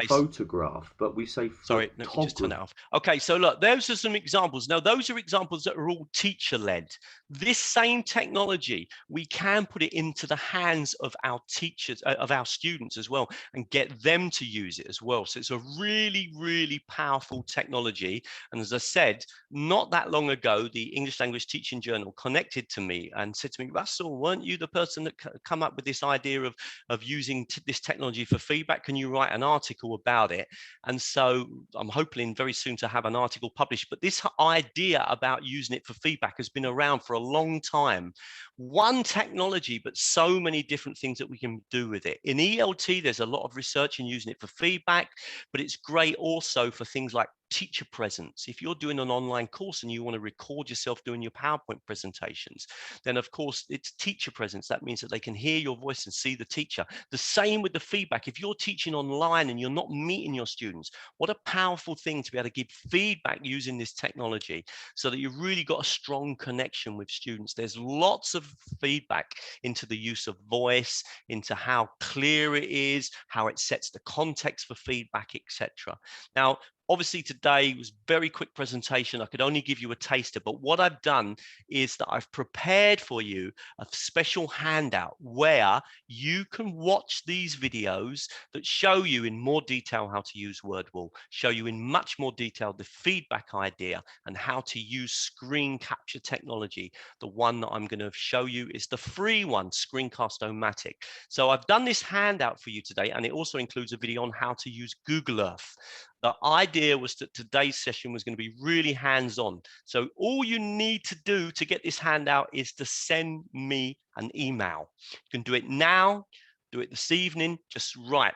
photograph, but we say sorry, let me just turn that off. Okay, so look, those are some examples. Now, those are examples that are all teacher-led. This same technology, we can put it into the hands of our teachers, of our students as well, and get them to use it as well. So it's a really, really powerful technology. And as I said, not that long ago, the English Language Teaching Journal connected to me and said to me, Russell, weren't you the person that come up with this idea of using this technology for feedback? Can you write an article about it? And so I'm hoping very soon to have an article published. But this idea about using it for feedback has been around for a long time. One technology, but so many different things that we can do with it. In ELT, there's a lot of research in using it for feedback, but it's great also for things like teacher presence. If you're doing an online course and you want to record yourself doing your PowerPoint presentations, then of course it's teacher presence. That means that they can hear your voice and see the teacher. The same with the feedback. If you're teaching online and you're not meeting your students, what a powerful thing to be able to give feedback using this technology, so that you've really got a strong connection with students. There's lots of feedback into the use of voice, into how clear it is, how it sets the context for feedback, etc. Now, Obviously today was very quick presentation. I could only give you a taster, but what I've done is that I've prepared for you a special handout where you can watch these videos that show you in more detail how to use WordWall, show you in much more detail the feedback idea and how to use screen capture technology. The one that I'm going to show you is the free one, Screencast-O-Matic. So I've done this handout for you today, and it also includes a video on how to use Google Earth. The idea was that today's session was going to be really hands-on. So all you need to do to get this handout is to send me an email. You can do it now, do it this evening, just write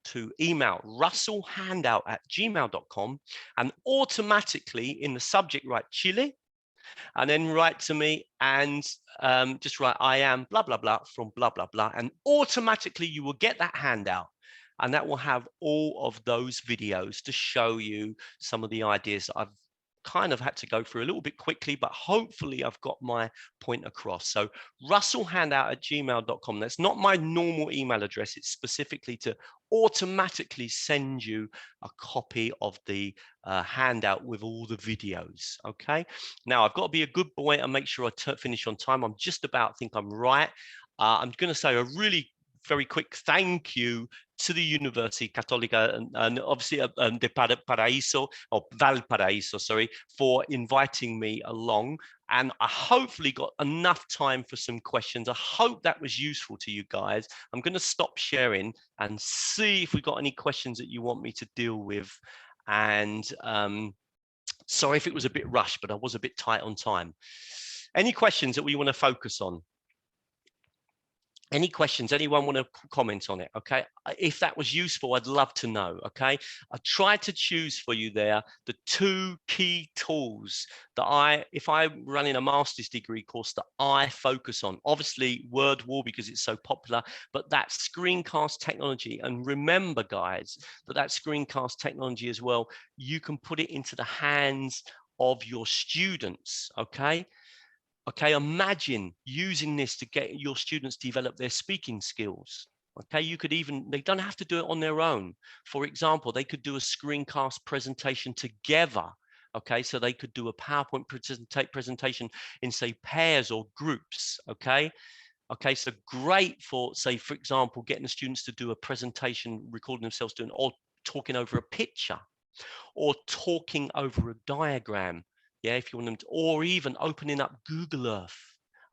to email russellhandout@gmail.com and automatically in the subject write Chile, and then write to me and just write I am blah, blah, blah from blah, blah, blah. And automatically you will get that handout. And that will have all of those videos to show you some of the ideas that I've kind of had to go through a little bit quickly, but hopefully I've got my point across. So russellhandout@gmail.com. That's not my normal email address. It's specifically to automatically send you a copy of the handout with all the videos. Okay. Now I've got to be a good boy and make sure I finish on time. I'm just about, think I'm right. I'm going to say a really very quick thank you to the University Católica and obviously de Paraíso, or Valparaíso, sorry, for inviting me along. And I hopefully got enough time for some questions. I hope that was useful to you guys. I'm going to stop sharing and see if we've got any questions that you want me to deal with. And sorry if it was a bit rushed, but I was a bit tight on time. Any questions that we want to focus on? Any questions? Anyone want to comment on it? Okay, if that was useful, I'd love to know. Okay, I tried to choose for you there the 2 key tools that if I'm running a master's degree course, that I focus on. Obviously WordWall because it's so popular, but that screencast technology. And remember guys, that screencast technology as well, you can put it into the hands of your students. Okay, imagine using this to get your students develop their speaking skills. Okay, you could even, they don't have to do it on their own. For example, they could do a screencast presentation together. Okay, so they could do a PowerPoint presentation in, say, pairs or groups. Okay, so great for, say, for example, getting the students to do a presentation, recording themselves doing, or talking over a picture, or talking over a diagram. Yeah, if you want them to, or even opening up Google Earth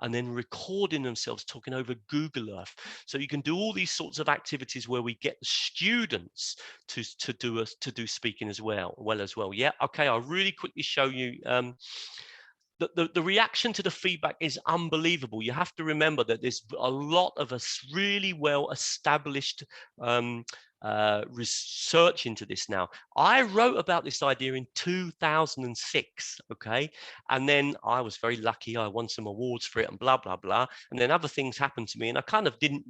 and then recording themselves talking over Google Earth. So you can do all these sorts of activities where we get the students to do speaking as well. Yeah, okay, I'll really quickly show you. The reaction to the feedback is unbelievable. You have to remember that there's a lot of us really well established research into this now. I wrote about this idea in 2006, okay, and then I was very lucky. I won some awards for it and blah blah blah, and then other things happened to me, and I kind of didn't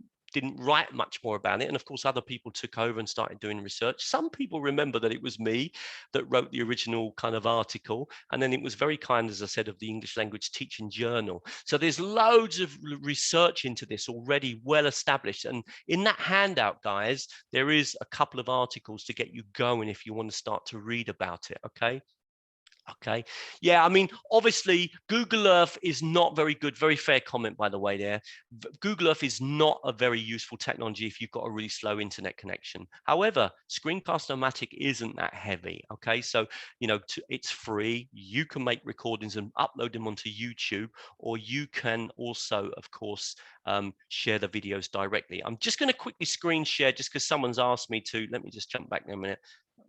write much more about it. And of course, other people took over and started doing research. Some people remember that it was me that wrote the original kind of article. And then it was very kind, as I said, of the English Language Teaching Journal. So there's loads of research into this already well established. And in that handout, guys, there is a couple of articles to get you going if you want to start to read about it, okay? Okay, yeah, I mean, obviously Google Earth is not very good. Very fair comment, by the way, there. Google Earth is not a very useful technology if you've got a really slow internet connection. However, Screencast-O-Matic isn't that heavy. Okay, so, you know, it's free. You can make recordings and upload them onto YouTube, or you can also, of course, share the videos directly. I'm just going to quickly screen share just because someone's asked me to. Let me just jump back in a minute.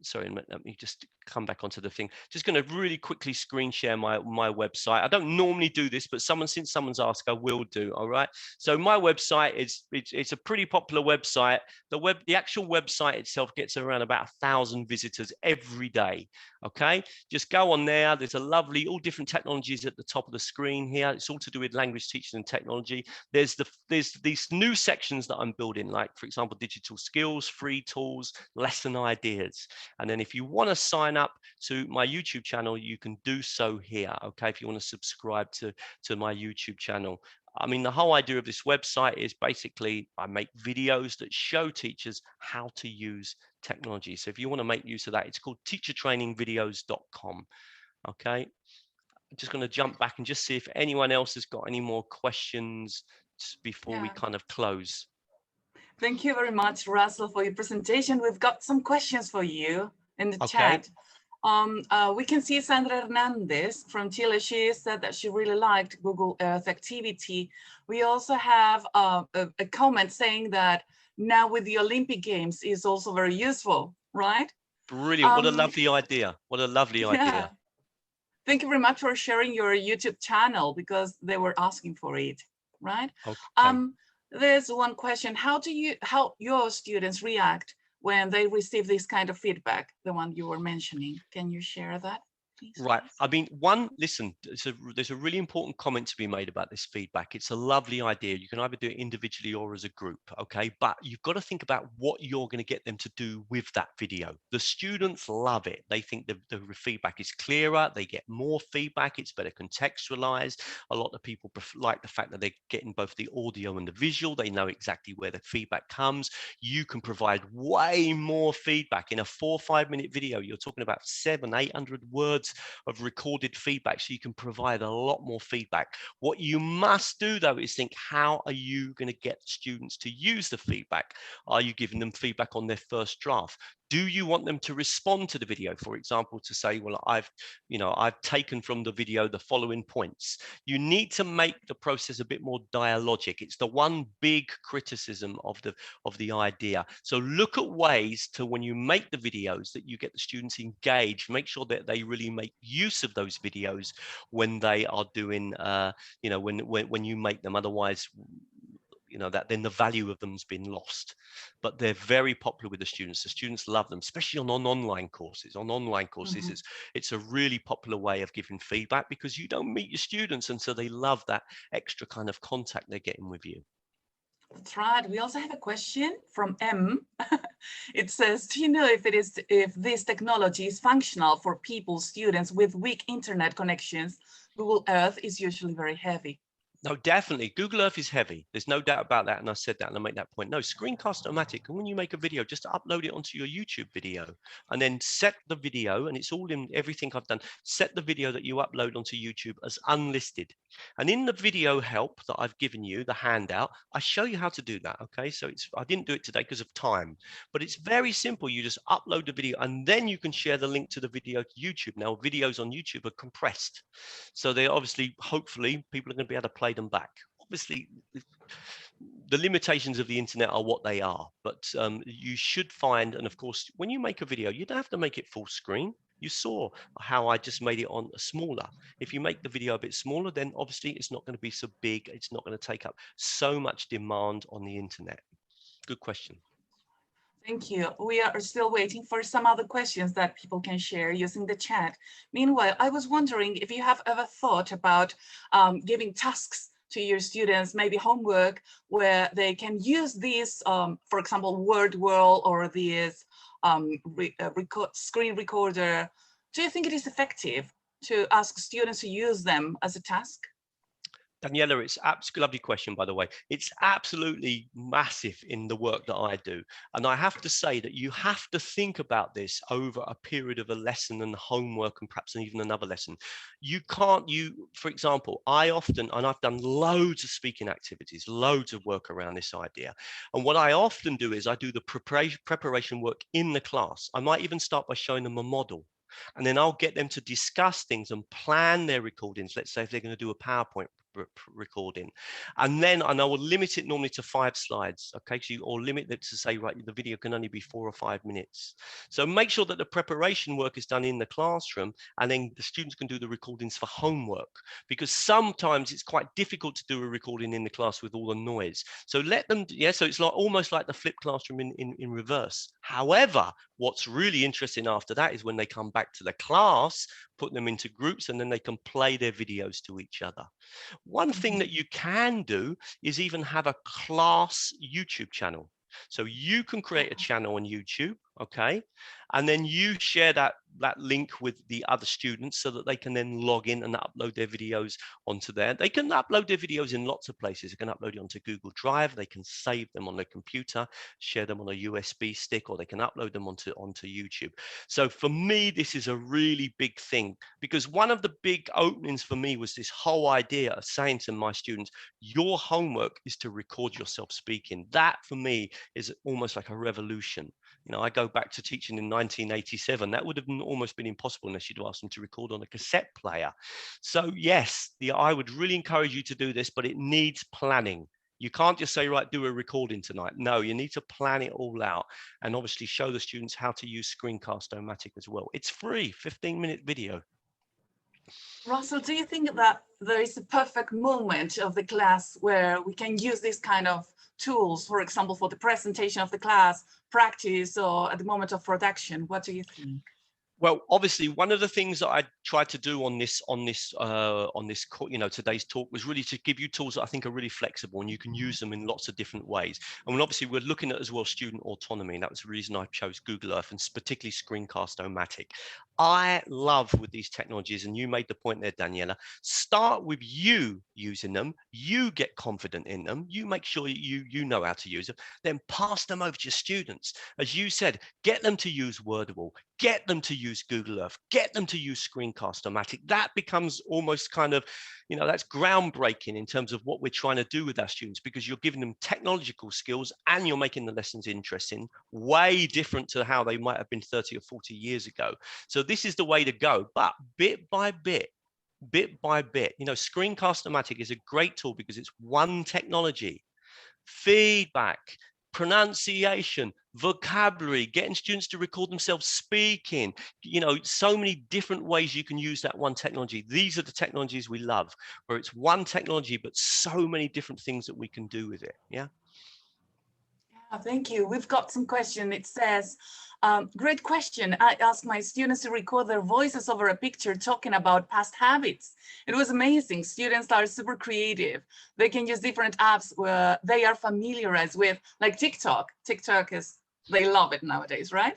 Sorry, let me just come back onto the thing. Just going to really quickly screen share my website. I don't normally do this, but since someone's asked, I will do. All right. So my website is it's a pretty popular website. The actual website itself gets around about 1,000 visitors every day. Okay, just go on there. There's a lovely, all different technologies at the top of the screen here. It's all to do with language teaching and technology. There's these new sections that I'm building, like, for example, digital skills, free tools, lesson ideas. And then if you want to sign up to my YouTube channel, you can do so here. Okay, if you want to subscribe to my YouTube channel. I mean, the whole idea of this website is basically I make videos that show teachers how to use technology. So if you want to make use of that, it's called teachertrainingvideos.com. Okay, I'm just going to jump back and just see if anyone else has got any more questions before we kind of close. Thank you very much, Russell, for your presentation. We've got some questions for you in the chat. We can see Sandra Hernandez from Chile. She said that she really liked Google Earth activity. We also have a comment saying that now with the Olympic Games is also very useful, right? Brilliant. What a lovely idea. What a lovely idea. Thank you very much for sharing your YouTube channel, because they were asking for it, right? Okay. There's one question. How your students react when they receive this kind of feedback, the one you were mentioning? Can you share that, please? Right. I mean, listen, there's a really important comment to be made about this feedback. It's a lovely idea. You can either do it individually or as a group, okay? But you've got to think about what you're going to get them to do with that video. The students love it. They think the feedback is clearer. They get more feedback. It's better contextualized. A lot of people like the fact that they're getting both the audio and the visual. They know exactly where the feedback comes. You can provide way more feedback in a 4 or 5 minute video. You're talking about 700-800 words of recorded feedback, so you can provide a lot more feedback. What you must do, though, is think, how are you going to get students to use the feedback? Are you giving them feedback on their first draft? Do you want them to respond to the video, for example, to say, well, I've taken from the video the following points? You need to make the process a bit more dialogic. It's the one big criticism of the idea. So look at ways to, when you make the videos, that you get the students engaged. Make sure that they really make use of those videos when they are doing, when you make them. Otherwise, that then the value of them's been lost. But they're very popular with the students. The students love them, especially on online courses. It's a really popular way of giving feedback, because you don't meet your students, and so they love that extra kind of contact they're getting with you. That's right. We also have a question from M. It says, do you know if this technology is functional for students with weak internet connections? Google Earth is usually very heavy. No, definitely. Google Earth is heavy. There's no doubt about that. And I said that, and I make that point. No, Screencast-O-Matic. And when you make a video, just upload it onto your YouTube video, and then set the video, and it's all in everything I've done. Set the video that you upload onto YouTube as unlisted. And in the video help that I've given you, the handout, I show you how to do that. Okay. So I didn't do it today because of time, but it's very simple. You just upload the video, and then you can share the link to the video to YouTube. Now, videos on YouTube are compressed, so they obviously, hopefully, people are going to be able to play them back. Obviously, the limitations of the internet are what they are, but you should find, and of course, when you make a video, you don't have to make it full screen. You saw how I just made it on a smaller. If you make the video a bit smaller, then obviously it's not going to be so big. It's not going to take up so much demand on the internet. Good question. Thank you. We are still waiting for some other questions that people can share using the chat. Meanwhile, I was wondering if you have ever thought about giving tasks to your students, maybe homework, where they can use these, for example, word wall or this screen recorder. Do you think it is effective to ask students to use them as a task? Daniela, it's absolutely lovely question, by the way. It's absolutely massive in the work that I do. And I have to say that you have to think about this over a period of a lesson and homework, and perhaps even another lesson. You can't, for example, I've done loads of speaking activities, loads of work around this idea. And what I often do is I do the preparation work in the class. I might even start by showing them a model. And then I'll get them to discuss things and plan their recordings. Let's say if they're going to do a PowerPoint recording, and I will limit it normally to 5 slides. Okay, so or limit it to say, right, the video can only be 4 or 5 minutes. So make sure that the preparation work is done in the classroom, and then the students can do the recordings for homework, because sometimes it's quite difficult to do a recording in the class with all the noise. So let them, so it's like almost like the flipped classroom in reverse. However, what's really interesting after that is when they come back to the class, put them into groups, and then they can play their videos to each other. One thing that you can do is even have a class YouTube channel. So you can create a channel on YouTube, okay? And then you share that that link with the other students so that they can then log in and upload their videos onto there. They can upload their videos in lots of places. They can upload it onto Google Drive. They can save them on their computer, share them on a USB stick, or they can upload them onto YouTube. So for me, this is a really big thing, because one of the big openings for me was this whole idea of saying to my students, your homework is to record yourself speaking. That for me is almost like a revolution. You know, I go back to teaching in 1987. That would have almost been impossible unless you'd asked them to record on a cassette player. So yes, I would really encourage you to do this, but it needs planning. You can't just say, right, do a recording tonight. No, you need to plan it all out and obviously show the students how to use Screencast-O-Matic as well. It's free, 15-minute video. Russell, do you think that there is a perfect moment of the class where we can use this kind of tools, for example, for the presentation of the class, practice, or at the moment of production? What do you think? Well, obviously, one of the things that I tried to do on this, you know, today's talk was really to give you tools that I think are really flexible and you can use them in lots of different ways. And obviously, we're looking at as well student autonomy, and that was the reason I chose Google Earth and particularly Screencast-O-Matic. I love with these technologies, and you made the point there, Daniela, start with you using them, you get confident in them, you make sure you know how to use them, then pass them over to your students. As you said, get them to use Wordable, get them to use Google Earth, get them to use Screencast-O-Matic. That becomes almost kind of, you know, that's groundbreaking in terms of what we're trying to do with our students, because you're giving them technological skills and you're making the lessons interesting, way different to how they might have been 30 or 40 years ago. So this is the way to go, but bit by bit, you know, Screencast-O-Matic is a great tool because it's one technology. Feedback, pronunciation, vocabulary, getting students to record themselves speaking, you know, so many different ways you can use that one technology. These are the technologies we love, where it's one technology, but so many different things that we can do with it. Yeah. Yeah, thank you. We've got some question. It says, great question. I asked my students to record their voices over a picture talking about past habits. It was amazing. Students are super creative. They can use different apps where they are familiarized with, like TikTok. TikTok is, they love it nowadays, right?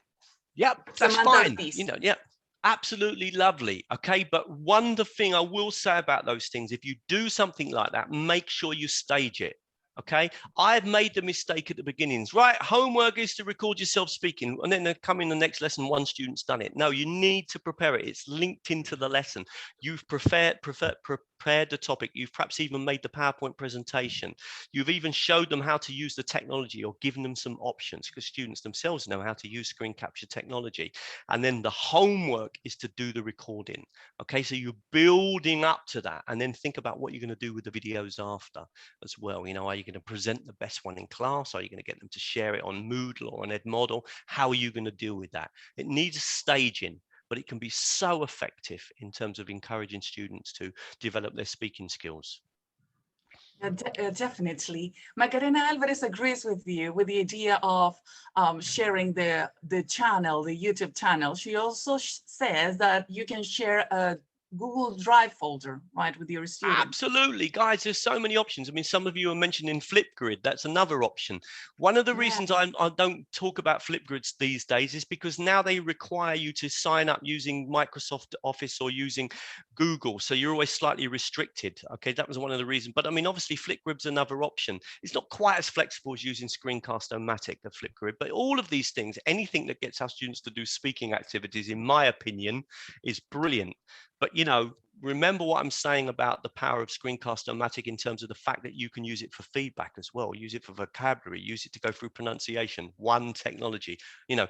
Yep, that's Samantha, fine. You know, yeah, absolutely lovely. Okay, but one thing I will say about those things, if you do something like that, make sure you stage it. Okay, I've made the mistake at the beginnings, right? Homework is to record yourself speaking, and then they come in the next lesson, one student's done it. No, you need to prepare it. It's linked into the lesson. You've prepared the topic. You've perhaps even made the PowerPoint presentation. You've even showed them how to use the technology or given them some options, because students themselves know how to use screen capture technology. And then the homework is to do the recording. Okay, so you're building up to that, and then think about what you're going to do with the videos after as well. You know, are you going to present the best one in class? Are you going to get them to share it on Moodle or on Edmodo? How are you going to deal with that? It needs staging, but it can be so effective in terms of encouraging students to develop their speaking skills. Definitely. Macarena Alvarez agrees with you with the idea of sharing the channel, the YouTube channel. She also says that you can share a Google Drive folder, right, with your students. Absolutely, guys, there's so many options. I mean, some of you are mentioning Flipgrid. That's another option. One of the reasons I don't talk about Flipgrids these days is because now they require you to sign up using Microsoft Office or using Google. So you're always slightly restricted. Okay, that was one of the reasons. But I mean, obviously, Flipgrid's another option. It's not quite as flexible as using Screencast-O-Matic, the Flipgrid. But all of these things, anything that gets our students to do speaking activities, in my opinion, is brilliant. But, you know, remember what I'm saying about the power of Screencast-O-Matic in terms of the fact that you can use it for feedback as well, use it for vocabulary, use it to go through pronunciation, one technology. You know,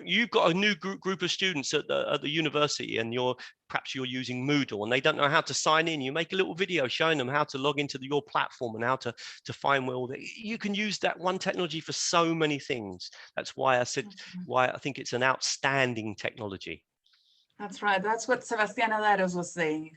you've got a new group of students at the university, and perhaps you're using Moodle and they don't know how to sign in. You make a little video showing them how to log into your platform and how to find where you can use that one technology for so many things. That's why I said, why I think it's an outstanding technology. That's right. That's what Sebastián Adaros was saying.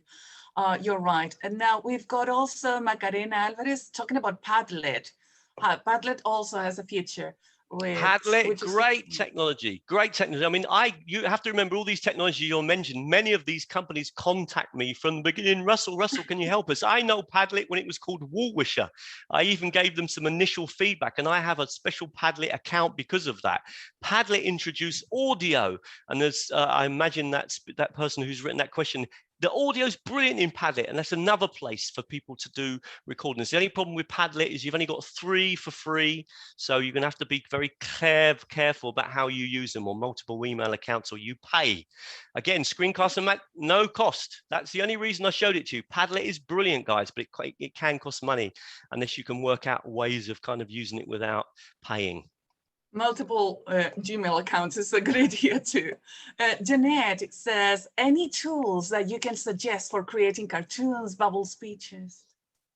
You're right. And now we've got also Macarena Alvarez talking about Padlet. Padlet also has a future. Padlet, which is great technology, great technology. I mean, you have to remember all these technologies you're mentioning. Many of these companies contact me from the beginning. Russell, can you help us? I know Padlet when it was called Woolwisher. I even gave them some initial feedback, and I have a special Padlet account because of that. Padlet introduced audio, and as I imagine that person who's written that question, the audio is brilliant in Padlet, and that's another place for people to do recordings. The only problem with Padlet is you've only got 3 for free, so you're going to have to be very careful about how you use them, or multiple email accounts, or you pay. Again, Screencast and Mac, no cost. That's the only reason I showed it to you. Padlet is brilliant, guys, but it can cost money unless you can work out ways of kind of using it without paying. Multiple Gmail accounts is a good idea too. Jeanette says, any tools that you can suggest for creating cartoons, bubble speeches?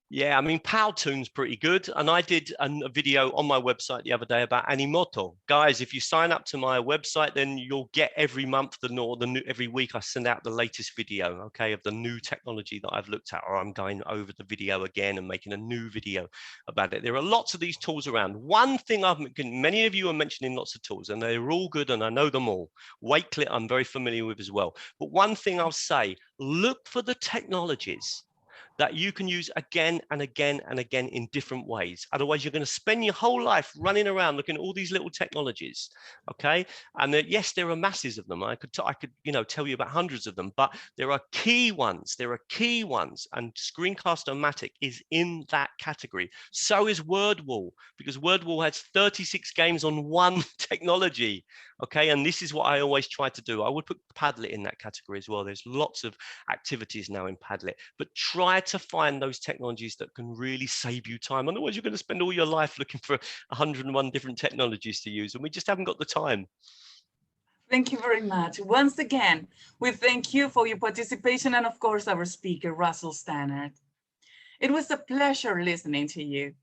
Yeah, I mean, Powtoon's pretty good. And I did a video on my website the other day about Animoto. Guys, if you sign up to my website, then you'll get every month, every week I send out the latest video, okay, of the new technology that I've looked at, or I'm going over the video again and making a new video about it. There are lots of these tools around. One thing many of you are mentioning lots of tools, and they're all good, and I know them all. Wakelet, I'm very familiar with as well. But one thing I'll say, look for the technologies that you can use again and again and again in different ways. Otherwise, you're going to spend your whole life running around looking at all these little technologies, okay? And yes, there are masses of them. I could tell you about hundreds of them, but there are key ones. And Screencast-O-Matic is in that category. So is WordWall, because WordWall has 36 games on one technology, okay? And this is what I always try to do. I would put Padlet in that category as well. There's lots of activities now in Padlet, but try to find those technologies that can really save you time. Otherwise, you're going to spend all your life looking for 101 different technologies to use, and we just haven't got the time. Thank you very much. Once again, we thank you for your participation, and of course, our speaker, Russell Stannard. It was a pleasure listening to you.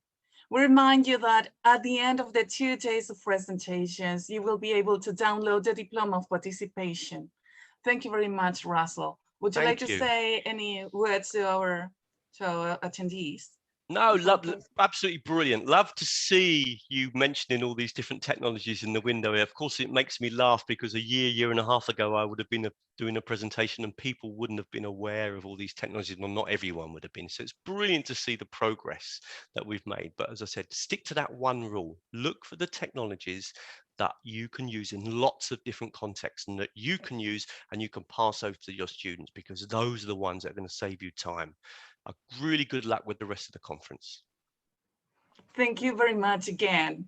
We remind you that at the end of the 2 days of presentations, you will be able to download the diploma of participation. Thank you very much, Russell. Would you like to say any words to our attendees? No, absolutely brilliant. Love to see you mentioning all these different technologies in the window. Of course, it makes me laugh because a year and a half ago, I would have been doing a presentation and people wouldn't have been aware of all these technologies. Well, not everyone would have been. So it's brilliant to see the progress that we've made. But as I said, stick to that one rule. Look for the technologies that you can use in lots of different contexts and that you can use and you can pass over to your students, because those are the ones that are going to save you time. Really good luck with the rest of the conference. Thank you very much again.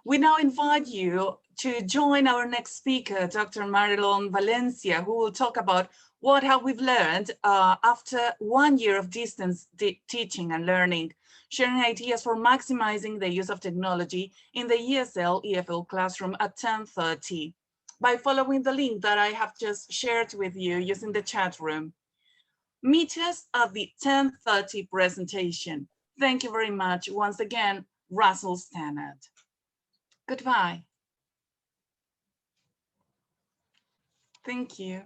We now invite you to join our next speaker, Dr. Marilyn Valencia, who will talk about what have we've learned after 1 year of distance teaching and learning, sharing ideas for maximizing the use of technology in the ESL/EFL classroom at 10:30 by following the link that I have just shared with you using the chat room. Meet us at the 10:30 presentation. Thank you very much. Once again, Russell Stannard. Goodbye. Thank you.